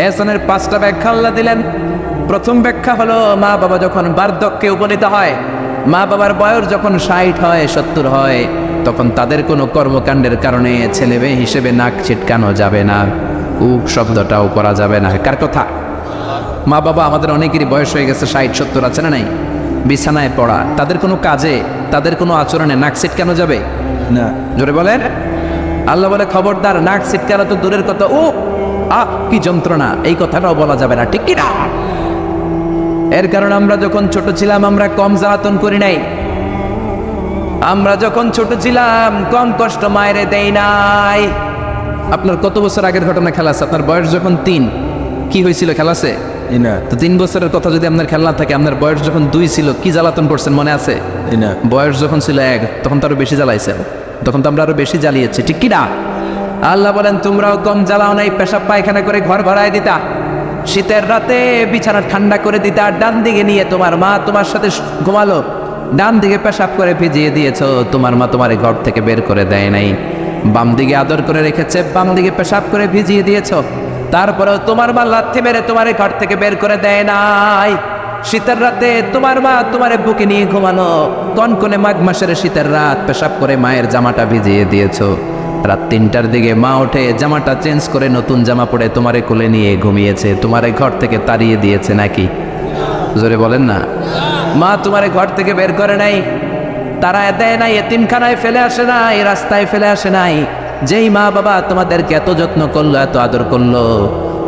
ইহসানের 5টা ব্যাখ্যা আল্লাহ দিলেন। প্রথম ব্যাখ্যা হলো মা বাবা যখন বার্ধক্যে উপনীত হয়, মা বাবার বয়স যখন 60 হয় 70 হয়, তখন তাদের কোনো কর্মকাণ্ডের কারণে ছেলে মেয়ে হিসেবে নাক ছিটকানো যাবে না, উপ শব্দটাও করা যাবে না। কার কথা? মা বাবা আমাদের অনেকেরই বয়স হয়ে গেছে, 60-70 আছে না নাই? বিছানায় পড়া, তাদের কোনো কাজে, তাদের কোনো আচরণে নাক ছিটকানো যাবে না। জোরে বলেন। আল্লাহ বলে খবরদার, নাক ছিটকানো তো দূরের কথা, ও কি যন্ত্রণা, এই কথাটাও বলা যাবে না। ঠিক কি না? এর কারণ আমরা যখন ছোট ছিলাম আমরা কম জ্বালাতন করি নাই। আমরা যখন ছোট ছিলাম কম কষ্ট মায়েরে দেই নাই। আপনার কত বছর আগের ঘটনা খেলা আছে? আপনার বয়স যখন 3, কি হয়েছিল? খেলা আছে না? তো 3 বছরের কথা যদি আপনার খেলা থাকে, আপনার বয়স যখন 2 ছিল কি জ্বালাতন করছেন মনে আছে না? বয়স যখন ছিল 1, তখন তো আরো বেশি জ্বালাইছে, তখন তো আমরা আরো বেশি জ্বালিয়েছি। ঠিক কি না? আল্লাহ বলেন তোমরাও কম জ্বালাও নাই। পেশাব পায়খানা করে ঘর ভরায় দিতা, শীতের রাতে বিছানা ঠান্ডা করে দিতা, ডান দিকে নিয়ে তোমার মা তোমার সাথে ঘুমালো, ডান দিকে পেশাব করে ভিজিয়ে দিয়েছো, তোমার মা তোমার ঘর থেকে বের করে দেয় নাই। বাম দিকে আদর করে রেখেছে, বাম দিকে পেশাব করে ভিজিয়ে দিয়েছো, তারপরেও তোমার মা লাথি মেরে তোমার ঘর থেকে বের করে দেয় নাই। শীতের রাতে তোমার মা তোমার বুকে নিয়ে ঘুমানো, কনকনে মাঘ মাসের শীতের রাত পেশাব করে মায়ের জামাটা ভিজিয়ে দিয়েছো। রাত 3টার দিকে মা ওঠে জামাটা চেঞ্জ করে নতুন জামা পরে তোমারে কোলে নিয়ে ঘুমিয়েছে, তোমারে ঘর থেকে তাড়িয়ে দিয়েছে নাকি? জোরে বলেন না। মা তোমারে ঘর থেকে বের করে নাই, তারা দেয় নাই, এতিমখানায় ফেলে আসে নাই, রাস্তায় ফেলে আসে নাই। যেই মা বাবা তোমাদেরকে এত যত্ন করলো, এত আদর করলো,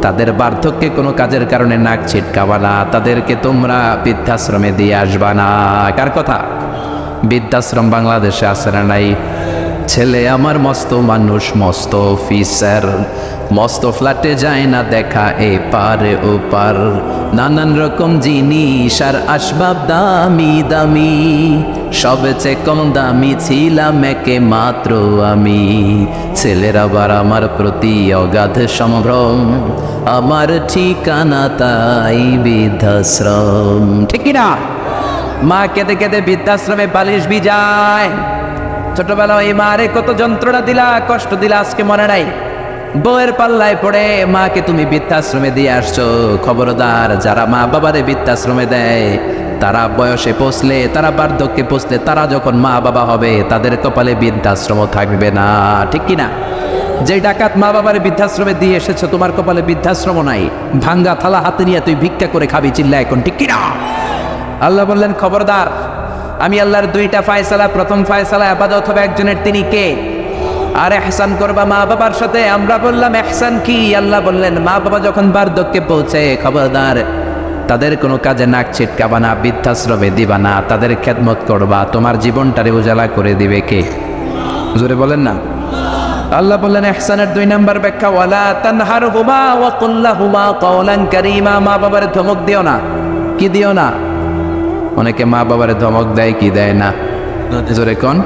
তাদের বার্ধক্যে কোনো কাজের কারণে নাক ছিটকাবা না, তাদেরকে তোমরা বৃদ্ধাশ্রমে দিয়ে আসবা না। কার কথা? বৃদ্ধাশ্রম বাংলাদেশে আছে না নাই? ছেলে আমার মস্ত মানুষ, মস্ত অফিসার, মস্ত ফ্ল্যাটে যায় না দেখা এপার ওপার, নানান রকম জিনিস আর আসবাব দামি দামি, সবচেয়ে কম দামি ছিলাম একে মাত্র আমি। ছেলের আবার আমার প্রতি অগাধ সম্ভ্রম, আমার ঠিকানা তাই বৃদ্ধাশ্রম। ঠিক কিনা? মা কেঁদে কেঁদে বৃদ্ধাশ্রমে বালিশ ভিজায়। ছোটবেলা ওই মারে কত যন্ত্রণা দিলা, কষ্ট দিলা, আজকে মনে নাই? বউয়ের পাল্লায় পড়ে মাকে তুমি বৃদ্ধাশ্রমে দিয়ে আসছো। খবরদার, যারা মা বাবারে বৃদ্ধাশ্রমে দেয় তারা বয়সে পৌঁছলে, তারা বার্ধক্যে পৌঁছলে, তারা যখন মা বাবা হবে তাদের কপালে বৃদ্ধাশ্রম থাকবে না। ঠিক কিনা? যে ডাকাত মা বাবার বৃদ্ধাশ্রমে দিয়ে এসেছো, তোমার কপালে বৃদ্ধাশ্রম নাই, ভাঙ্গা থালা হাতে নিয়ে তুই ভিক্ষা করে খাবি, চিল্লা এখন ঠিক কিনা? আল্লাহ বললেন খবরদার, আমি আল্লাহর দুইটা ফায়সালা, প্রথম ফায়সালা আবাদত হবে একজনের, তিনি কে? আর ইহসান করবা মা বাবার সাথে। আমরা বললাম ইহসান কি? আল্লাহ বললেন মা বাবা যখন বার্ধক্যে পৌঁছে, খবরদার তাদের কোনো কাজে নাক ছিটকাবা না, বৃদ্ধাশ্রমে দিবা না, তাদের খেদমত করবা, তোমার জীবনটারে উজালা করে দিবে কে? জোরে বলেন না। আল্লাহ বললেন ইহসানের 2 নাম্বার ব্যাখ্যা, ওয়ালা তানহারহুমা ওয়া কুল লাহুমা কাওলান কারীমা। মা বাবার ধমক দিও না। কি দিও না? অনেকে মা বাবার ধমক দেয়, কি দেয় না? জোরে কোন?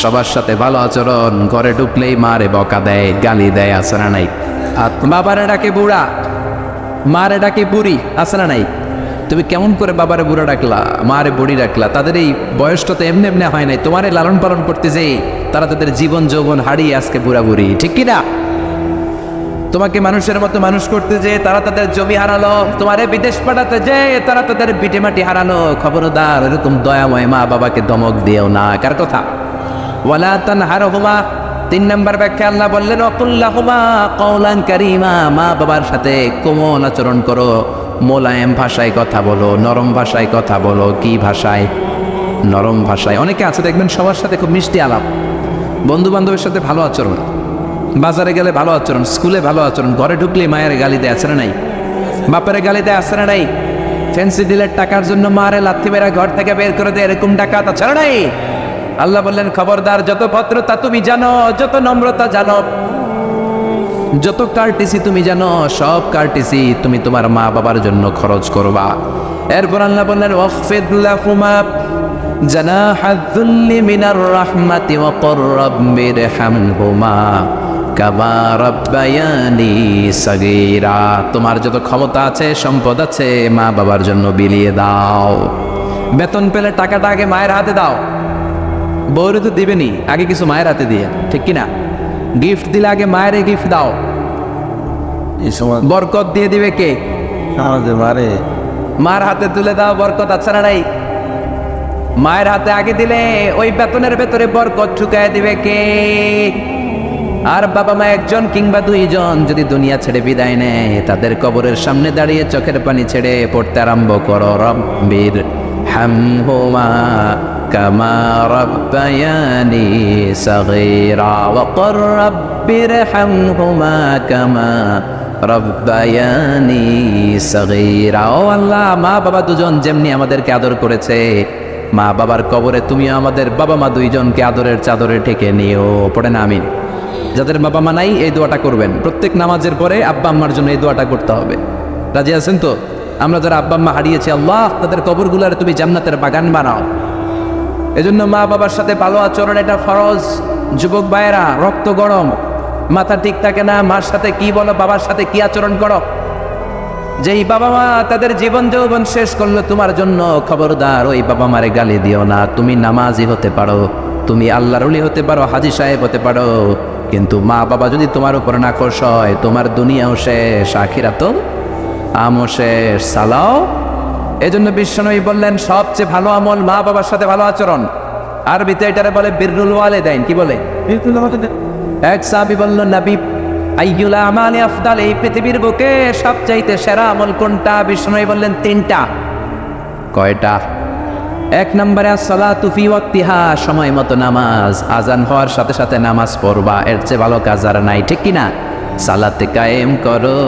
সবার সাথে ভালো আচরণ, ঘরে ঢুকলেই মারে বকা দেয়, গালি দেয়, আছে না নাই? আর বাবারে ডাকে বুড়া, মারে ডাকে বুড়ি, আছে না নাই? তুমি কেমন করে বাবারে বুড়া ডাকলা, মারে বুড়ি ডাকলা? তাদের এই বয়সটা তো এমনি এমনি হয় নাই, তোমারে লালন পালন করতে যেয়ে তারা তাদের জীবন যৌবন হারিয়ে আজকে বুড়া বুড়ি, ঠিক কিনা? তোমাকে মানুষের মতো মানুষ করতে যে তারা তাদের জমি হারালো, তোমারে বিদেশ পাঠাতে যে তারা তাদের ভিটেমাটি হারালো। খবরদার এরকম দয়াময় মা বাবাকে ধমক দিও না। কার কথা? ওয়ালা তানহারহুমা। 3 নাম্বার ব্যাখ্যা আল্লাহ বললেন ওয়াকুল লাহুমা কাওলান কারীমা। মা বাবার সাথে কোমল আচরণ করো, মোলায়েম ভাষায় কথা বলো, নরম ভাষায় কথা বলো। কি ভাষায়? নরম ভাষায়। অনেকে আছে দেখবেন সবার সাথে খুব মিষ্টি আলাপ, বন্ধু বান্ধবের সাথে ভালো আচরণ, বাজারে গেলে ভালো আচরণ, স্কুলে ভালো আচরণ, ঘরে ঢুকলে মায়ের গালি দেয়, আছে না নাই? বাপের গালি দেয়, আছে না নাই? ফ্যান্সি ডিলের টাকার জন্য মারে লাথি মেরা ঘর থেকে বের করে দেয়, এরকম ডাকাত আছে না নাই? আল্লাহ বললেন খবরদার, যত ভদ্রতা তুমি জানো, যত নম্রতা জানো, যত কার্টিসি তুমি জানো, সব কার্টিসি তুমি তোমার মা বাবার জন্য খরচ করবা। এরপর আল্লাহ বললেন ওয়াফিদ লাহুমা জানাহাদ যুল্লি মিনার রাহমাতি ওয়া কুর রাব্বিরহামহুমা কামা রাব্বায়ানি সাগীরা। তোমার যত ক্ষমতা আছে, সম্পদ আছে, মা বাবার জন্য বিলিয়ে দাও। বেতন পেলে টাকাটা আগে মায়ের হাতে দাও। বউরে তো দিবেনি, আগে কিছু মায়ের হাতে দিয়ে, ঠিক কিনা? গিফট দিলে আগে মায়ের গিফট দাও। এই সময় বরকত দিয়ে দিবে কে? আমাদের মারে মার হাতে তুলে দাও, বরকত আছে না নাই? মায়ের হাতে আগে দিলে ওই বেতনের ভেতরে বরকত ঢুকায় দিবে কে? আর বাবা মা একজন কিংবা 2 জন যদি দুনিয়া ছেড়ে বিদায় নেয়, তাদের কবরের সামনে দাঁড়িয়ে চোখের পানি ছেড়ে পড়তে আরম্ভ করো রব্বির হামহুমা কামা রাব্বায়ানি সাগীরা ওয়া কুর রাব্বিরহামহুমা কামা রাব্বায়ানি সাগীরা। ও আল্লাহ, মা বাবা দুজন যেমনি আমাদেরকে আদর করেছে, মা বাবার কবরে তুমিও আমাদের বাবা মা 2 জনকে আদরের চাদরে ঢেকে নিও। পড়েন আমিন। যাদের বাবা মা নাই এই দোয়াটা করবেন, প্রত্যেক নামাজের পরে আব্বা আম্মার জন্য এই দোয়াটা করতে হবে। রাজি আছেন তো? আমরা যারা আব্বা আম্মা হারিয়েছি, আল্লাহ তাদের কবরগুলার তুমি জান্নাতের বাগান বানাও। এজন্য মা বাবার সাথে ভালো আচরণ এটা ফরজ। যুবক ভাইয়েরা, রক্ত গরম, মাথা ঠিক থাকে না, মার সাথে কি বলো, বাবার সাথে কি আচরণ করো। যেই বাবা মা তাদের জীবন যৌবন শেষ করলো তোমার জন্য, খবরদার ওই বাবা মারে গালি দিও না। তুমি নামাজি হতে পারো, তুমি আল্লাহর ওলি হতে পারো, হাজী সাহেব হতে পারো, কিন্তু মা বাবা যদি তোমার উপর নাখোশ হয়, তোমার দুনিয়াও শেষ, আখিরাতও আমও শেষ। সালাও। এজন্য বিশ্বনবী বললেন সবচেয়ে ভালো আমল মা বাবার সাথে ভালো আচরণ। আরবিতে এটারে বলে বিররুল ওয়ালিদাইন। কি বলে? এক সাহাবী বলল, নবী আইয়ুল আমালি আফদাল, এই পৃথিবীর বুকে সবচাইতে সেরা আমল কোনটা? বিশ্বনবী বললেন 3টা। কয়টা? 1 নম্বরে আসসালাতু ফি ওয়াক্তিহা, সময় মতো নামাজ, আজান হওয়ার সাথে সাথে নামাজ পড়বা, এর চেয়ে ভালো কাজ আর নাই, ঠিক কিনা? সালাতে কায়েম করো,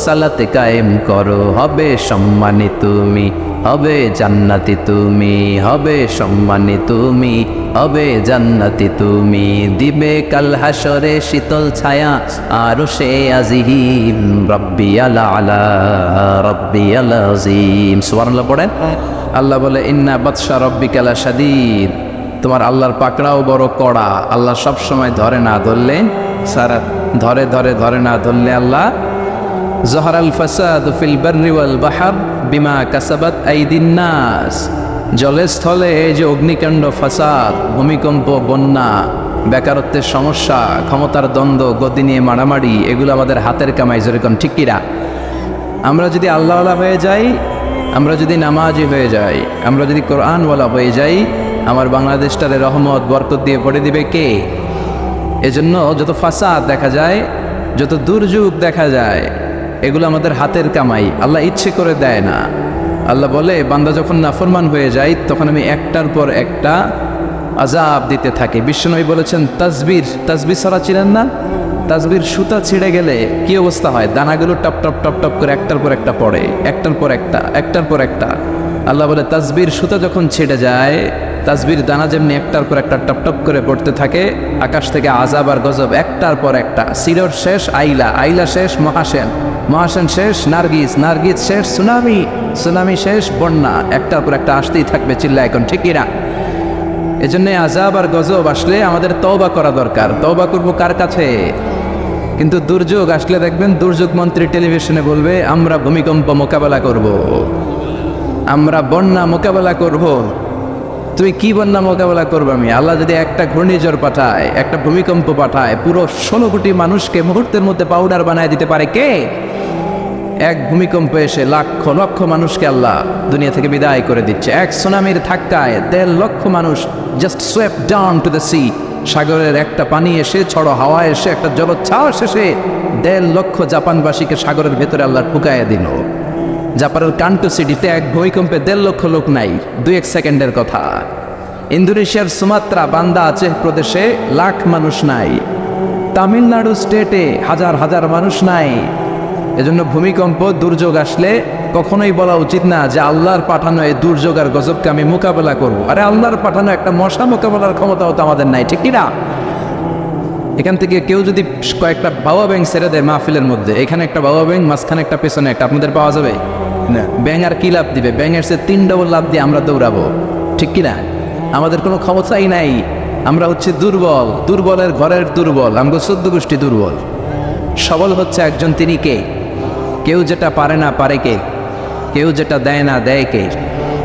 সালাতে কায়েম করো, হবে সম্মানী তুমি, হবে জান্নাতি তুমি, হবে সম্মানী তুমি, হবে জান্নাতি তুমি, দিবে কাল হাসরে শীতল ছায়া আরশে আজিম, রব্বিয়াল আলা রব্বিয়াল আযীম। সুবহানাল্লাহ পড়েন। আল্লাহ বলে ইন্না বাতশা রব্বিকা লাশাদীদ, তোমার আল্লাহর পাকড়াও বড় কড়া। আল্লাহ সব সময় ধরে না, ধরলে সারা ধরে ধরে ধরে না ধরলে আল্লাহ। জহরাল ফাসাদু ফিল বাররি ওয়াল বাহর বিমা কাসাবাত আইদিন নাস, জলে স্থলে এই যে অগ্নিকাণ্ড, ফাসাদ, ভূমিকম্প, বন্যা, বেকারত্বের সমস্যা, ক্ষমতার দ্বন্দ্ব, গদি নিয়ে মারামারি, এগুলো আমাদের হাতের কামাই। যেরকম ঠিক কিনা? আমরা যদি আল্লাহওয়ালা হয়ে যাই, আমরা যদি নামাজি হয়ে যাই, আমরা যদি কোরআনওয়ালা হয়ে যাই, আমার বাংলাদেশটারে রহমত বরকত দিয়ে পড়ে দিবে কে? এজন্য যত ফাসাদ দেখা যায়, যত দুর্যোগ দেখা যায়, এগুলো আমাদের হাতের কামাই, আল্লাহ ইচ্ছে করে দেয় না। আল্লাহ বলে বান্দা যখন নাফরমান হয়ে যায় তখন আমি একটার পর একটা আযাব দিতে থাকি। বিশ্বনবী বলেছেন তাসবির ছড়া ছিলেন না, তাসবির সুতা ছিঁড়ে গেলে কি অবস্থা হয়, দানাগুলো টপ টপ টপ টপ করে একটার পর একটা পড়ে, একটার পর একটা, একটার পর একটা। আল্লাহ বলে তাসবির সুতা যখন ছিঁড়ে যায়, তাসবির দানা যেমনি একটার পর একটা টপ টপ করে পড়তে থাকে, আকাশ থেকে আযাব আর গজব একটার পর একটা। সিরর শেষ আইলা, আইলা শেষ মহাসেন, মহাসেন শেষ নার্গিস, নার্গিস শেষ সুনামি, সুনামি শেষ বন্যা, একটার পর একটা আসতেই থাকবে। চিল্লা এখন ঠিক কিনা? এজন্য আযাব আর গজব আসলে আমাদের তওবা করা দরকার। তওবা করবো কার কাছে? কিন্তু দুর্যোগ আসলে দেখবেন দুর্যোগ মন্ত্রী টেলিভিশনে বলবে আমরা ভূমিকম্প মোকাবেলা করব, আমরা বন্যা মোকাবেলা করব। তুই কি বন্যা মোকাবেলা করবো? আমি আল্লাহ যদি একটা ঘূর্ণিঝড় পাঠায়, একটা ভূমিকম্প পাঠায়, পুরো 16 কোটি মানুষকে মুহূর্তের মধ্যে পাউডার বানায় দিতে পারে কে? এক ভূমিকম্প এসে লক্ষ লক্ষ মানুষকে আল্লাহ দুনিয়া থেকে বিদায় করে দিচ্ছে। এক সুনামির ধাক্কায় 1.5 লক্ষ মানুষ just সোয়েপ down to the sea. সাগরের একটা পানি এসে, ঝড়ো হাওয়া এসে, একটা জলোচ্ছ্বাস এসে 1.5 লক্ষ জাপানবাসীকে সাগরের ভেতরে আল্লাহ ঢুকাইয়া দিল। জাপানের কান্টো সিটিতে এক ভূমিকম্পে 1.5 লক্ষ লোক নাই, 2-1 সেকেন্ডের কথা। ইন্দোনেশিয়ার সুমাত্রা বান্দা আচেহ প্রদেশে লাখ মানুষ নাই। তামিলনাড়ু স্টেটে হাজার হাজার মানুষ নাই। এজন্য ভূমিকম্প দুর্যোগ আসলে কখনোই বলা উচিত না যে আল্লাহর পাঠানো এই দুর্যোগ আর গজবকে আমি মোকাবেলা করব। আরে আল্লাহর পাঠানো একটা মশা মোকাবেলার ক্ষমতাও তো আমাদের নাই, ঠিক কিনা? এখান থেকে কেউ যদি কয়েকটা বাবা ব্যাং ছেড়ে দেয় মাহফিলের মধ্যে, এখানে একটা বাবা ব্যাং, মাঝখানে একটা, পেছনে একটা, আপনাদের পাওয়া যাবে না। ব্যাং আর কি লাভ দিবে? ব্যাঙের সে 3 ডবল লাভ দিয়ে আমরা দৌড়াবো, ঠিক কিনা? আমাদের কোনো ক্ষমতাই নাই, আমরা হচ্ছে দুর্বল, দুর্বলের ঘরের দুর্বল, আমরা 14 গোষ্ঠী দুর্বল। সবল হচ্ছে একজন, তিনি কে? কেউ যেটা পারে না পারে কে? কেউ যেটা দেয় না দেয় কে?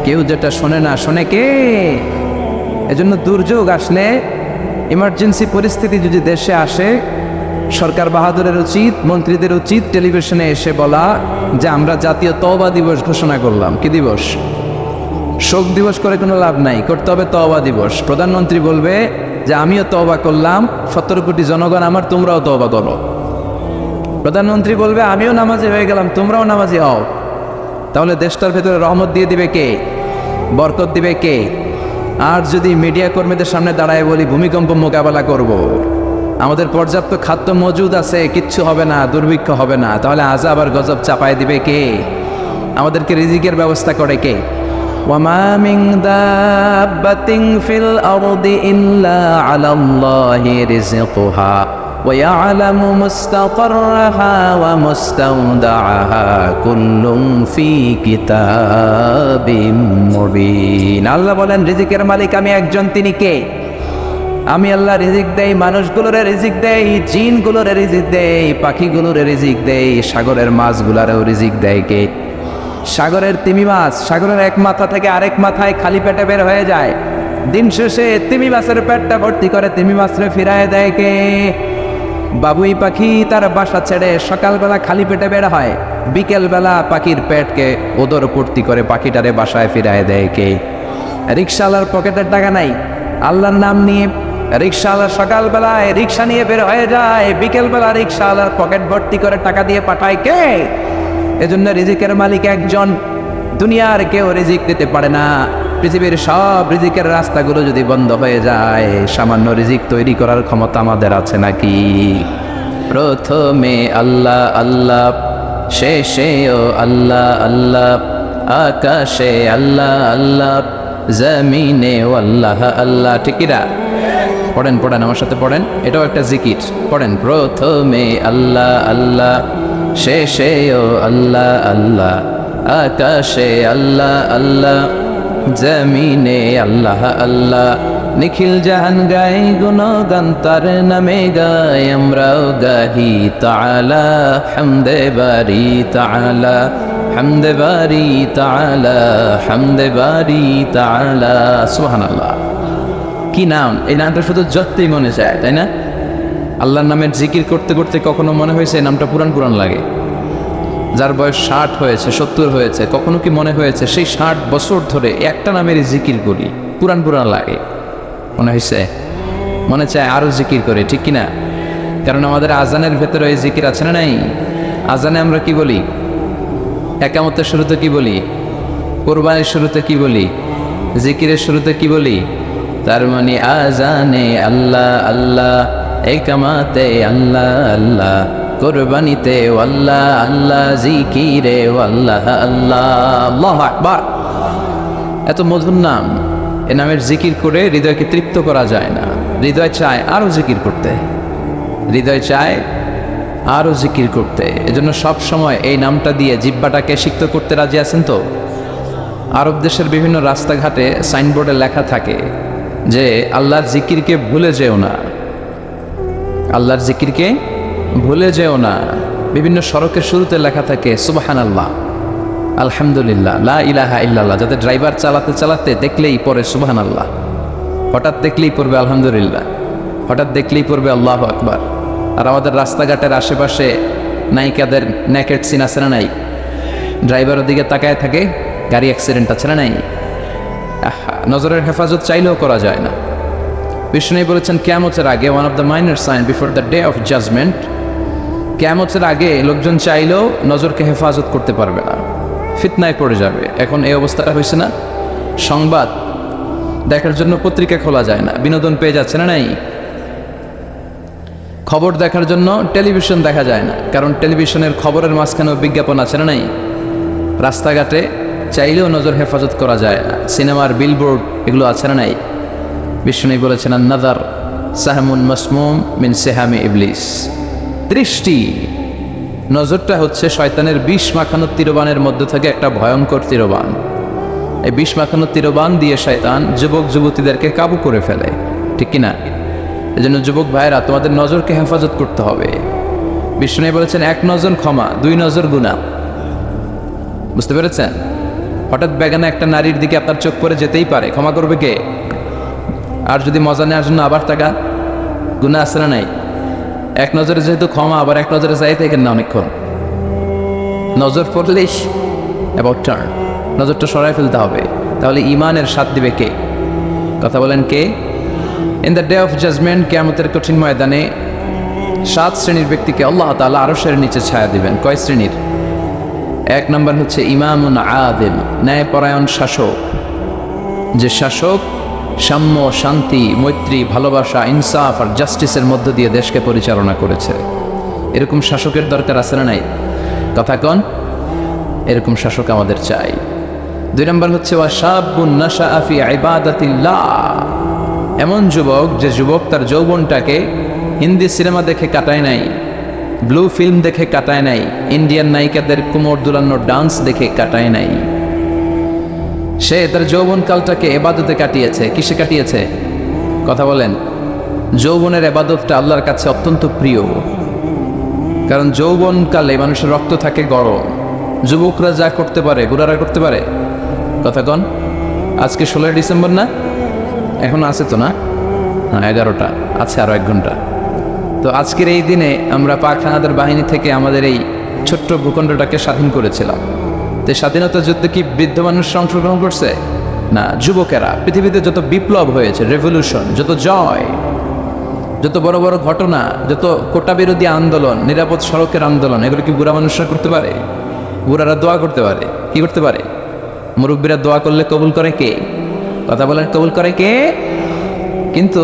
কেউ যেটা শোনে না শোনে কে? এজন্য দুর্যোগ আসলে, ইমার্জেন্সি পরিস্থিতি যদি দেশে আসে, সরকার বাহাদুরের উচিত, মন্ত্রীদের উচিত টেলিভিশনে এসে বলা যে আমরা জাতীয় তওবা দিবস ঘোষণা করলাম। কি দিবস? শোক দিবস করে কোনো লাভ নাই, করতে হবে তওবা দিবস। প্রধানমন্ত্রী বলবে যে আমিও তওবা করলাম, 17 কোটি জনগণ আমার, তোমরাও তওবা করো। প্রধানমন্ত্রী বলবে আমিও নামাজি হয়ে গেলাম, তোমরাও নামাজি হও। তাহলে দেশটার ভেতরে রহমত দিয়ে দিবে কে? বরকত দিবে কে? আর যদি মিডিয়া কর্মীদের সামনে দাঁড়ায় বলি ভূমিকম্প মোকাবেলা করব, আমাদের পর্যাপ্ত খাদ্য মজুদ আছে, কিচ্ছু হবে না, দুর্ভিক্ষ হবে না, তাহলে আযাব আর গজব চাপায় দিবে কে? আমাদেরকে রিজিকের ব্যবস্থা করে কে? ওয়ামা মিন দাব্বাতিন ফিল আরদি ইল্লা আলাল্লাহি রিজকুহা ওয়া ইয়ালামু মুস্তাকাররাহা ওয়া মুস্তাওদাআহা কুল্লুন ফি কিতাবিম মুবিন। আল্লাহ বলেন রিজিকের মালিক আমি একজন, তিনি কে? আমি আল্লাহ রিজিক দেই, মানুষগুলোরে রিজিক দেই, জিনগুলোরে রিজিক দেই, পাখিগুলোরে রিজিক দেই, সাগরের মাছগুলারেও রিজিক দেয় কে? সাগরের তিমি মাছ সাগরের এক মাথা থেকে আরেক মাথায় খালি পেটে বের হয়ে যায়, দিন শেষে তিমি মাছের পেটটা ভর্তি করে তিমি মাছরে ফিরায় দেয় কে? বাবুই পাখি তার বাসা ছেড়ে সকালবেলা খালি পেটে বের হয়, বিকেলবেলা পাখির পেটকে ওদর পূর্তি করে পাখিটারে বাসায় ফিরায় দেয় কে? রিক্সাওয়ালার পকেটের টাকা নাই, আল্লাহর নাম নিয়ে রিক্সাওয়ালা সকালবেলায় রিক্সা নিয়ে বের হয়ে যায়, বিকেলবেলা রিক্সাওয়ালার পকেট ভর্তি করে টাকা দিয়ে পাঠায় কে? এজন্য রিজিকের মালিক একজন, দুনিয়ার কেউ রিজিক দিতে পারে না। পৃথিবীর সব রিজিকের রাস্তাগুলো যদি বন্ধ হয়ে যায়, সামান্য রিজিক তৈরি করার ক্ষমতা আমাদের আছে নাকি? প্রথমে আল্লাহ আল্লাহ, শেষেও আল্লাহ আল্লাহ, আকাশে আল্লাহ আল্লাহ, জমিনে আল্লাহ আল্লাহ। ঠিকিরা? পড়েন পড়েন, আমার সাথে পড়েন, এটাও একটা জিকির। পড়েন, প্রথমে আল্লাহ আল্লাহ, শেষেও আল্লাহ আল্লাহ, আকাশে আল্লাহ আল্লাহ, জমিনে আল্লাহ আল্লাহ। নিখিল জাহান গাই গুণগান তার নামে গাই, আমরাও গাহি তাআলা হামদে বারি তাআলা, হামদে বারি তাআলা, হামদে বারি তাআলা। সুবহানাল্লাহ। কি নাম! এই নামটা শুধু যতই মনে চায়, তাই না? আল্লাহর নামের জিকির করতে করতে কখনো মনে হয়েছে এই নামটা পুরান পুরান লাগে? যার বয়স 60 হয়েছে, 70 হয়েছে, কখনো কি মনে হয়েছে সেই 60 বছর ধরে একটা নামের জিকির করি, পুরান পুরান লাগে? মনে হয়েছে? মনে চায় আরও জিকির করে, ঠিক কিনা? কারণ আমাদের আজানের ভেতরে ওই জিকির আছে না নাই? আজানে আমরা কি বলি? একামতের শুরুতে কি বলি? কোরবানির শুরুতে কি বলি? জিকিরের শুরুতে কি বলি? তার মানে আজানে আল্লাহ আল্লাহ, একামাতে আল্লাহ আল্লাহ, কোরবানিতে আল্লাহ আল্লাহ, জিকিরে আল্লাহ আল্লাহ। আল্লাহু আকবার। এত মধুর নাম, এ নামের জিকির করে হৃদয়কে তৃপ্ত করা যায় না। হৃদয় চায় আরও জিকির করতে, হৃদয় চায় আরও জিকির করতে। এজন্য সব সময় এই নামটা দিয়ে জিহ্বাটাকে সিক্ত করতে রাজি আছেন তো? আরব দেশের বিভিন্ন রাস্তাঘাটে সাইনবোর্ডে লেখা থাকে যে আল্লাহর জিকিরকে ভুলে যেও না, আল্লাহর জিকিরকে ভুলে যেও না। বিভিন্ন সড়কের শুরুতে লেখা থাকে সুবহানাল্লাহ, আলহামদুলিল্লাহ, লা ইলাহা ইল্লাল্লাহ। যাতে ড্রাইভার চালাতে চালাতে দেখলেই পড়ে সুবহানাল্লাহ, হঠাৎ দেখলেই পড়বে আলহামদুলিল্লাহ, হঠাৎ দেখলেই পড়বে আল্লাহু আকবার। আর আমাদের রাস্তাঘাটের আশেপাশে নায়িকাদের নেকেট সিন আছে না নাই? ড্রাইভারের দিকে তাকায় থাকে, গাড়ি অ্যাক্সিডেন্ট আছে না নাই? নজরের হেফাজত চাইলেও করা যায় না। বিষ্ণু বলেছেন কিয়ামতের আগে, one of the minor sign before the day of judgement, কিয়ামতের আগে লোকজন চাইলেও নজরকে হেফাজত করতে পারবে না, ফিতনায় পড়ে যাবে। এখন এই অবস্থাটা হয়েছে না? সংবাদ দেখার জন্য পত্রিকা খোলা যায় না, বিনোদন পেয়ে যাচ্ছে না নাই? খবর দেখার জন্য টেলিভিশন দেখা যায় না, কারণ টেলিভিশনের খবরের মাঝখানেও বিজ্ঞাপন আছে না নাই? রাস্তাঘাটে চাইলেও নজর হেফাজত করা যায় না, সিনেমার বিলবোর্ড এগুলো আছে না নাই? বিষ্ণু বলেছেন নাদার সাহমুন মাসমুম মিন সেহামে ইবলিস, দৃষ্টি, নজরটা হচ্ছে শয়তানের বিষ মাখানো তীরবানের মধ্যে থেকে একটা ভয়ঙ্কর তীরবান। এই বিষ মাখানো তীরবান দিয়ে শয়তান যুবক যুবতীদেরকে কাবু করে ফেলে, ঠিক কিনা? এই জন্য যুবক ভাইয়েরা, তোমাদের নজরকে হেফাজত করতে হবে। বিষ্ণু বলেছেন এক নজর ক্ষমা, দুই নজর গুনাহ। বুঝতে পেরেছেন? হঠাৎ বেগানা একটা নারীর দিকে আপনার চোখ পড়ে যেতেই পারে, ক্ষমা করবে কে? আর যদি মজা নেওয়ার জন্য আবার টাকা, গুনাহ আছে না নাই? এক নজরে যেহেতু ক্ষমা, আবার এক নজরে যাই থাকেন না অনেকক্ষণ, নজর পড়লেই অ্যাবাউট টার্ন, নজরটা সরাই ফেলতে হবে। তাহলে ইমানের স্বাদ দিবে কে? কথা বলেন কে? In the day of judgement, কিয়ামতের কঠিন ময়দানে 7 শ্রেণীর ব্যক্তিকে আল্লাহ তাআলা আরশের নিচে ছায়া দিবেন। কয় শ্রেণীর? 1 নম্বর হচ্ছে ইমামুন আদিল, ন্যায়পরায়ণ শাসক। যে শাসক সাম্য, শান্তি, মৈত্রী, ভালোবাসা, ইনসাফ আর জাস্টিসের মধ্য দিয়ে দেশকে পরিচালনা করেছে। এরকম শাসকের দরকার আছে না নাই? কথা কন, এরকম শাসক আমাদের চাই। 2 নম্বর হচ্ছে ওয়াশাবুন নাশাআ ফি ইবাদাতিল্লাহ, এমন যুবক যে যুবক তার যৌবনটাকে হিন্দি সিনেমা দেখে কাটায় নাই, ব্লু ফিল্ম দেখে কাটায় নাই, ইন্ডিয়ান নায়িকাদের কোমর দুলানো ডান্স দেখে কাটায় নাই। সে তার যৌবনকালটাকে এবাদতে কাটিয়েছে। কিসে কাটিয়েছে? কথা বলেন। যৌবনের এবাদতটা আল্লাহর কাছে অত্যন্ত প্রিয়, কারণ যৌবনকালে মানুষের রক্ত থাকে গরম। যুবকরা যা করতে পারে বুড়ারা করতে পারে? কথা কন। আজকে 16 ডিসেম্বর না? এখন আছে তো না? হ্যাঁ, 11টা আছে, আরো 1 ঘন্টা। তো আজকের এই দিনে আমরা পাক হানাদার বাহিনী থেকে আমাদের এই ছোট্ট ভূখণ্ডটাকে স্বাধীন করেছিলাম। তো স্বাধীনতা যুদ্ধে কি বৃদ্ধ মানুষরা অংশগ্রহণ করছে? না, যুবকেরা। পৃথিবীতে যত বিপ্লব হয়েছে, রেভলিউশন, যত জয়, যত বড় বড় ঘটনা, যত কোটা বিরোধী আন্দোলন, নিরাপদ সড়কের আন্দোলন, এগুলো কি বুড়া মানুষরা করতে পারে? বুড়ারা দোয়া করতে পারে। কি করতে পারে? মুরব্বীরা দোয়া করলে কবুল করে কে? কথা বলেন, কবুল করে কে? কিন্তু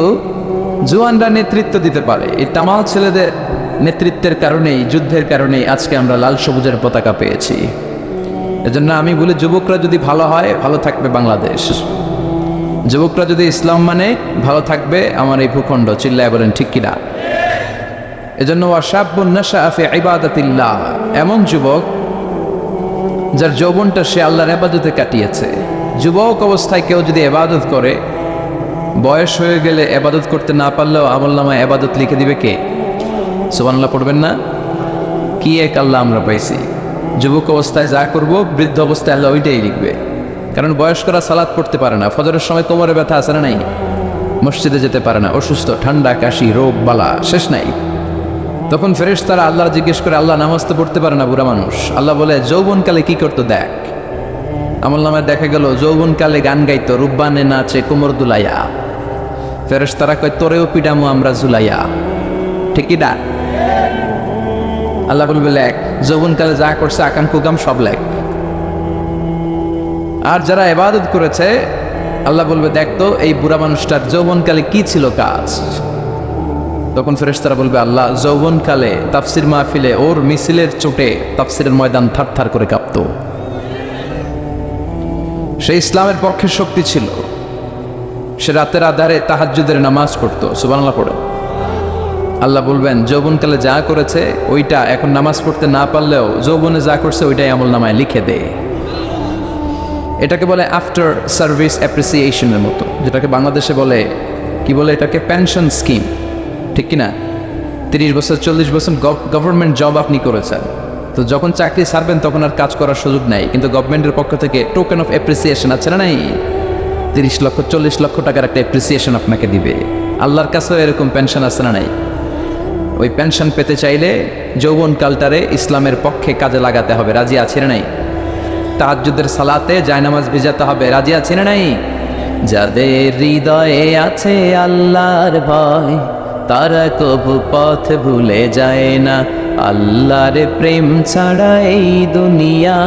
জওয়ানরা নেতৃত্ব দিতে পারে। এই তামাল ছেলেদের নেতৃত্বের কারণেই, যুদ্ধের কারণেই আজকে আমরা লাল সবুজের পতাকা পেয়েছি। এজন্য আমি বলি, যুবকরা যদি ভালো হয়, ভালো থাকবে বাংলাদেশ। যুবকরা যদি ইসলাম মানে, ভালো থাকবে আমার এই ভূখণ্ড। চিল্লায় বলেন ঠিক কিনা? এজন্য ওয়াশাবুন নাশাআ ফি ইবাদাতিল্লাহ, এমন যুবক যার যৌবনটা সে আল্লাহর ইবাদতে কাটিয়েছে। যুবক অবস্থায় কেউ যদি ইবাদত করে, বয়স হয়ে গেলে ইবাদত করতে না পারলেও আমলনামায় ইবাদত লিখে দিবে কে? সুবহানাল্লাহ পড়বেন না? কি এক আল্লাহ আমরা পাইছি! যুবক অবস্থায় যা করব, বৃদ্ধ অবস্থায় আল্লাহ ওইটাই লিখবে। কারণ বয়স্করা সালাত পড়তে পারে না, ফজরের সময় কোমরে ব্যথা আছে না নাই? মসজিদে যেতে পারে না, অসুস্থ, ঠান্ডা, কাশি, রোগ বালা শেষ নাই। তখন ফেরেশতারা আল্লাহ জিজ্ঞেস করে, আল্লাহ নামাজ তো পড়তে পারে না বুড়া মানুষ। আল্লাহ বলে, যৌবনকালে কি করতো দেখ। আমলনামায় দেখা গেল যৌবনকালে গান গাইতো, রূপবানে নাচে কোমর দুলাইয়া। ফেরেশতারা কয় তোরেও পিটামো আমরা জুলাইয়া, ঠিকই না? আল্লাহ বলবে লেখ, যৌবনকালে যা করছে আকাম কুকাম সব লেখ। আর যারা ইবাদত করেছে আল্লাহ বলবে দেখতো এই বুড়া মানুষটার যৌবনকালে কি ছিল কাজ। তখন ফেরেশতারা বলবে আল্লাহ যৌবনকালে তাফসির মাহফিলে ওর মিছিলের চোটে তাফসিরের ময়দান থারথার করে কাঁপতো। সে ইসলামের পক্ষে শক্তি ছিল, সে রাতের আধারে তাহাজ্জুদের নামাজ পড়তো, সুবহানাল্লাহ পড়ে। আল্লাহ বলবেন যৌবনকালে যা করেছে ওইটা এখন নামাজ পড়তে না পারলেও যৌবনে যা করছে ওইটাই আমলনামায় লিখে দে। এটাকে বলে আফটার সার্ভিস অ্যাপ্রিসিয়েশনের মতো, যেটাকে বাংলাদেশে বলে কি বলে এটাকে পেনশন স্কিম, ঠিক কিনা? 30 বছর 40 বছর গভর্নমেন্ট জব আপনি করেছেন, তো যখন চাকরি ছাড়বেন তখন আর কাজ করার সুযোগ নাই, কিন্তু গভর্নমেন্টের পক্ষ থেকে টোকেন অফ অ্যাপ্রিসিয়েশন আছে না নাই? 30 লক্ষ 40 লক্ষ টাকার একটা অ্যাপ্রিসিয়েশন আপনাকে দিবে। আল্লাহর কাছেও এরকম পেনশন আছে না নাই? ওই পেনশন পেতে চাইলে যৌবনকালটারে ইসলামের পক্ষে কাজে লাগাতে হবে, রাজি আছে না নাই? তাহাজ্জুদের সালাতে জায়নামাজ ভিজাতে হবে, রাজি আছে না নাই? যাদের হৃদয়ে আছে আল্লাহর ভয় তারা কবু পথ ভুলে যায় না, আল্লাহর প্রেম ছাড়া এই দুনিয়া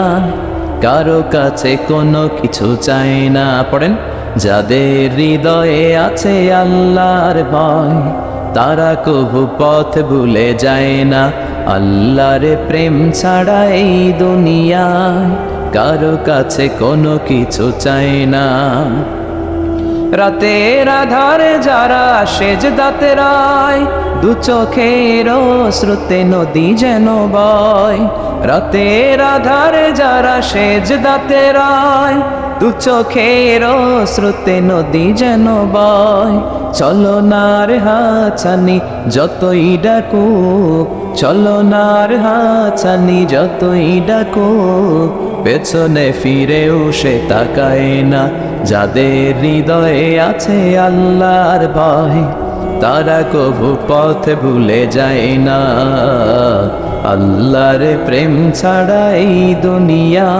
কারো কাছে কোনো কিছু চায় না। পড়েন, যাদের হৃদয়ে আছে আল্লাহর ভয় তারা কবু পথ ভুলে যায় না, আল্লাহর প্রেম ছাড়া এই দুনিয়ায় কারো কাছে কোনো কিছু চায় না। রাতের আধারে যারা সেজদাতে রায় দু চোখের শ্রুতে নদী যেন বয়, রাতের আধারে যারা সেজদাতে রায় দু চোখের শ্রুতে নদী যেন বয়, চলো নার হাছানি যতই ডাকুক, চলো নার হাছানি যতই ডাকুক, পেছনে ফিরেও সে তাকায় না। যাদের হৃদয়ে আছে আল্লাহর ভয় তারা কবু পথ ভুলে যায় না, আল্লাহর প্রেম ছাড়া এই দুনিয়া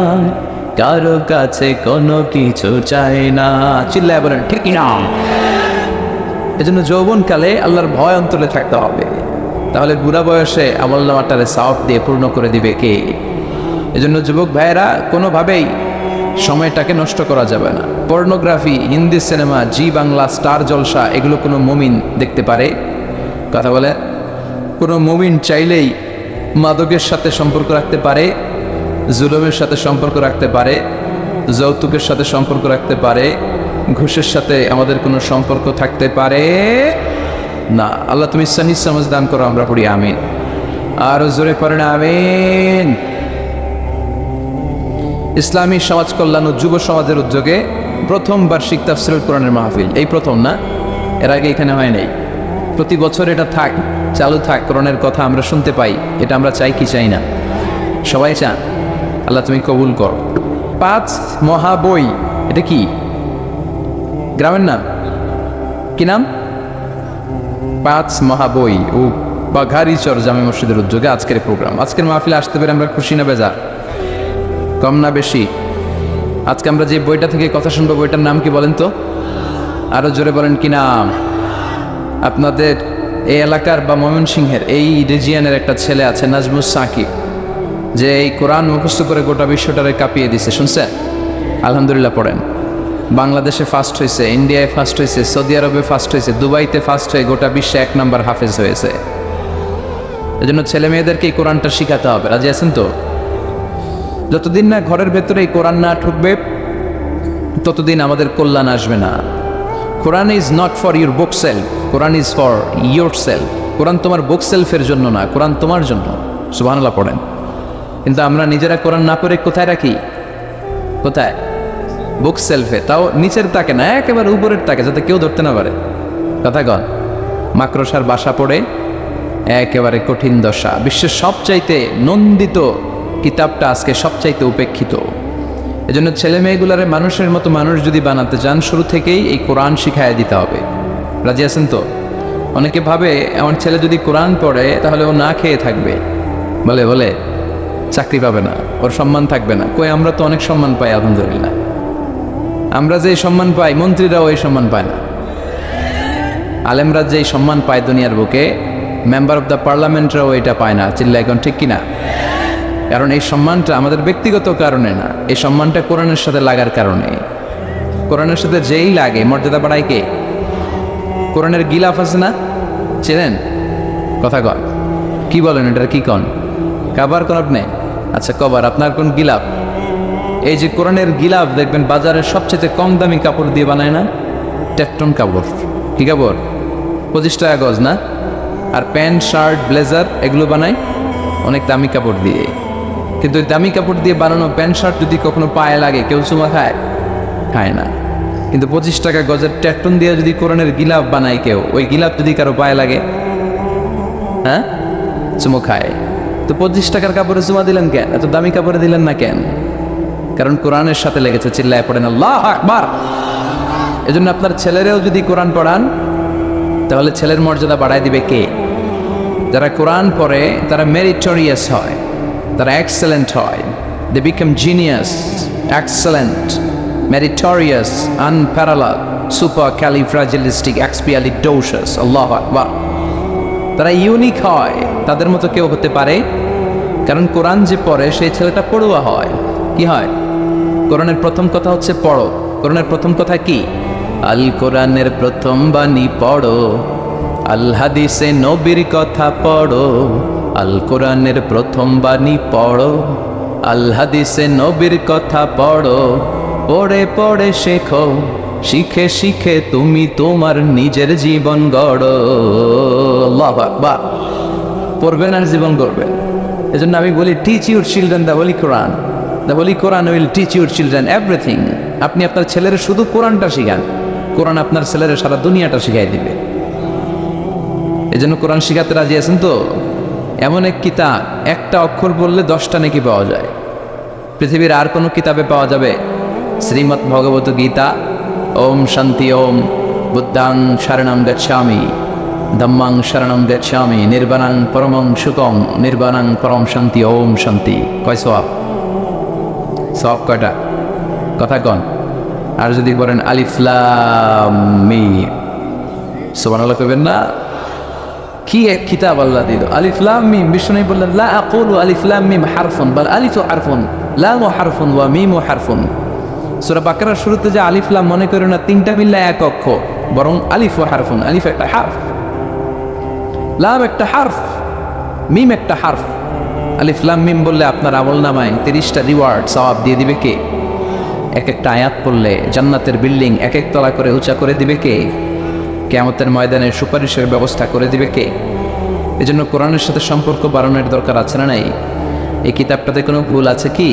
কারো কাছে কোনো কিছু চায় না। চিল্লায় বলেন ঠিক না? এজন্য যৌবনকালে আল্লাহর ভয় অন্তরে থাকতে হবে, তাহলে বুড়া বয়সে আমলনামাটারে সাওয়াব দিয়ে পূর্ণ করে দিবে কে? এজন্য যুবক ভাইয়েরা কোনোভাবেই সময়টাকে নষ্ট করা যাবে না। পর্নোগ্রাফি, হিন্দি সিনেমা, জি বাংলা, স্টার জলসা এগুলো কোনো মুমিন দেখতে পারে? কথা বলে, কোনো মুমিন চাইলেই মাদকের সাথে সম্পর্ক রাখতে পারে, জুলুমের সাথে সম্পর্ক রাখতে পারে, যৌতুকের সাথে সম্পর্ক রাখতে পারে, ঘুষের সাথে আমাদের কোনো সম্পর্ক থাকতে পারে না। আল্লাহ তুমি সহি সমাজ দান করো, আমরা পড়ি আমিন। আরো জোরে পড়েন আমিন। ইসলামী সমাজ কল্যাণ ও যুব সমাজের উদ্যোগে প্রথম বার্ষিক তাফসীরুল কোরআনের মাহফিল, এই প্রথম না, এর আগে এখানে হয় নাই। প্রতি বছর এটা থাক, চালু থাক, কোরআনের কথা আমরা শুনতে পাই, এটা আমরা চাই কি চাই না? সবাই চান। আল্লাহ তুমি কবুল কর। 5 মহাবই, এটা কি গ্রামের নাম? কি নাম? 5 মহাবই ও বাঘারিচর জামে মসজিদের উদ্যোগে আজকের প্রোগ্রাম। আজকের মাহফিলে আসতে পেরে আমরা খুশি না বেজা? কম না বেশি? আজকে আমরা যে বইটা থেকে কথা শুনবো বইটার নাম কি বলেন তো? আরো জোরে বলেন কি নাম? আপনাদের এই এলাকার বা ময়মনসিংহের এই রিজিয়নের একটা ছেলে আছে নাজমুস সাকিব, যে এই কোরআন মুখস্থ করে গোটা বিশ্বটারে কাঁপিয়ে দিছে, শুনছেন? আলহামদুলিল্লাহ পড়েন। বাংলাদেশে ফার্স্ট হয়েছে, ইন্ডিয়ায় ফার্স্ট হয়েছে, সৌদি আরবে ফার্স্ট হয়েছে, দুবাইতে ফার্স্ট হয়ে গোটা বিশ্বে 1 নম্বর হাফেজ হয়েছে। এজন্য ছেলে মেয়েদেরকে এই কোরআনটা শিখাতে হবে, রাজি আছেন তো? যতদিন না ঘরের ভেতরে এই কোরআন না ঢুকবে ততদিন আমাদের কল্যাণ আসবে না। Quran is not for your bookshelf, Quran is for yourself. Quran তোমার বুক সেলফের জন্য না, কোরআন তোমার জন্য। সুবহানাল্লাহ পড়েন। কিন্তু আমরা নিজেরা কোরআন না পড়ে কোথায় রাখি? কোথায়? বুক সেলফে, তাও নিচের তাকে না, একেবারে উপরের তাকে, যাতে কেউ ধরতে না পারে। কথা কন। মাকড়সার বাসা পড়ে একেবারে কঠিন দশা। বিশ্বের সবচাইতে নন্দিত কিতাবটা আজকে সবচাইতে উপেক্ষিত। এজন্য ছেলে মেয়েগুলারে মানুষের মতো মানুষ যদি বানাতে চান, শুরু থেকেই এই কোরআন শিখাইয়া দিতে হবে। রাজি আছেন তো? অনেকে ভাবে আমার ছেলে যদি কোরআন পড়ে তাহলে ও না খেয়ে থাকবে, বলে বলে চাকরি পাবে না, ওর সম্মান থাকবে না। কই, আমরা তো অনেক সম্মান পাই আলহামদুলিল্লাহ। আমরা যে সম্মান পাই মন্ত্রীরাও এই সম্মান পায় না। আলেমরা যেই সম্মান পায় দুনিয়ার বুকে, মেম্বার অফ দ্য পার্লামেন্টরাও এটা পায় না। চিল্লা এখন ঠিক কিনা? কারণ এই সম্মানটা আমাদের ব্যক্তিগত কারণে না, এই সম্মানটা কোরআনের সাথে লাগার কারণে। কোরআনের সাথে যেই লাগে মর্যাদা বাড়ায় কে? কোরআনের গিলাফ আছে না, চেনেন? কথা কন, কি বলেন এটার কি কন? কাবার কোন আপনি? আচ্ছা কবার, আপনার কোন গিলাফ? এই যে কোরআনের গিলাফ দেখবেন বাজারের সবচেয়ে কম দামি কাপড় দিয়ে বানায় না? টেফটন কাপড়। কি কাপড়? 25 টাকা গজ না? আর প্যান্ট শার্ট ব্লেজার এগুলো বানায় অনেক দামি কাপড় দিয়ে। কিন্তু ওই দামি কাপড় দিয়ে বানানো প্যান্ট শার্ট যদি কখনো পায়ে লাগে কেউ চুমা খায়? খায় না। কিন্তু 25 টাকা গজের টেফটন দিয়ে যদি কোরআনের গিলাফ বানায় কেউ, ওই গিলাফ যদি কারো পায়ে লাগে, হ্যাঁ, চুমো খায়। তো 25 টাকার কাপড়ে চুমা দিলেন কেন? এত দামি কাপড়ে দিলেন না কেন? কারণ কোরআনের সাথে লেগেছে। চিল্লায় পড়েন আল্লাহু আকবার। এজন্য আপনার ছেলেরেও যদি কোরআন পড়ান তাহলে ছেলের মর্যাদা বাড়ায় দিবে কে? যারা কোরআন পড়ে তারা মেরিটোরিয়াস হয়, তারা এক্সেলেন্ট হয়। They become genius, excellent, meritorious, unparalleled, supercalifragilisticexpialidocious. আল্লাহু আকবার। তারা ইউনিক হয়, তাদের মতো কেউ হতে পারে? কারণ কোরআন যে পড়ে সেই ছেলেটা পড়ুয়া হয়। কি হয়? কোরআনের প্রথম কথা হচ্ছে পড়ো। কোরআনের প্রথম কথা কি? আল কোরআনের প্রথম বাণী পড়ো, আল হাদিসে নবীর কথা পড়ো। আল কোরআনের প্রথম বাণী পড়ো, আল হাদিসে নবীর কথা পড়ো। পড়ে পড়ে শেখো, শিখে শিখে তুমি তোমার নিজের জীবন গড়ো। আল্লাহু আকবার। পড়বেন আর জীবন গড়বেন। এজন্য আমি বলি, teach your children the holy Quran. The holy Quran will teach your children everything. আপনি আপনার ছেলের শুধু কোরআনটা শিখান, কোরআন আপনার ছেলের সারা দুনিয়াটা শিখাই দিবে। এজন্য কোরআন শিখাতে রাজি আছেন তো? এমন এক কিতাব, একটা অক্ষর বললে 10টা নেকি পাওয়া যায়। পৃথিবীর আর কোনো কিতাবে পাওয়া যাবে? শ্রীমদ্ ভগবত গীতা, ওম শান্তি ওম, বুদ্ধাং শরণং গচ্ছামি, ধম্মাং শরণং গচ্ছামি, নির্বাণাং পরমং সুখং, নির্বাণাং পরম শান্তি, ওম শান্তি। কয় সওয়াব? সওয়াব কয়টা? কথা কন। আর যদি বলেন আলিফ লাম মিম, সুবহানাল্লাহ কইবেন না? কি এক কিতাব আল্লাহ দিল, আলিফ লাম মিম। বিষ্ণু বললেন লা আকুলু আলিফ লাম মিম হারফুন, বাল আলিফু হারফুন, লামু হারফুন ওয়া মিমু হারফুন। সূরা বাকারার শুরুতে যে আলিফ লাম মনে করো না তিনটা মিললে এক অক্ষর, বরং আলিফ ও হারফুন। আলিফ একটা হারফ, লাম একটা হারফ, মিম একটা হারফ। আলিফ লাম মিম বললে আপনার আমল নামায় 30টা রিওয়ার্ড সওয়াব দিয়ে দিবে কে? এক একটা আয়াত পড়লে জান্নাতের বিল্ডিং এক এক তলা করে উঁচা করে দিবে কে? কিয়ামতের ময়দানে সুপারিশের ব্যবস্থা করে দিবে কে? এজন্য কোরআনের সাথে সম্পর্ক বাড়ানোর দরকার আছে না নাই? এই কিতাবটাতে কোনো ভুল আছে কি?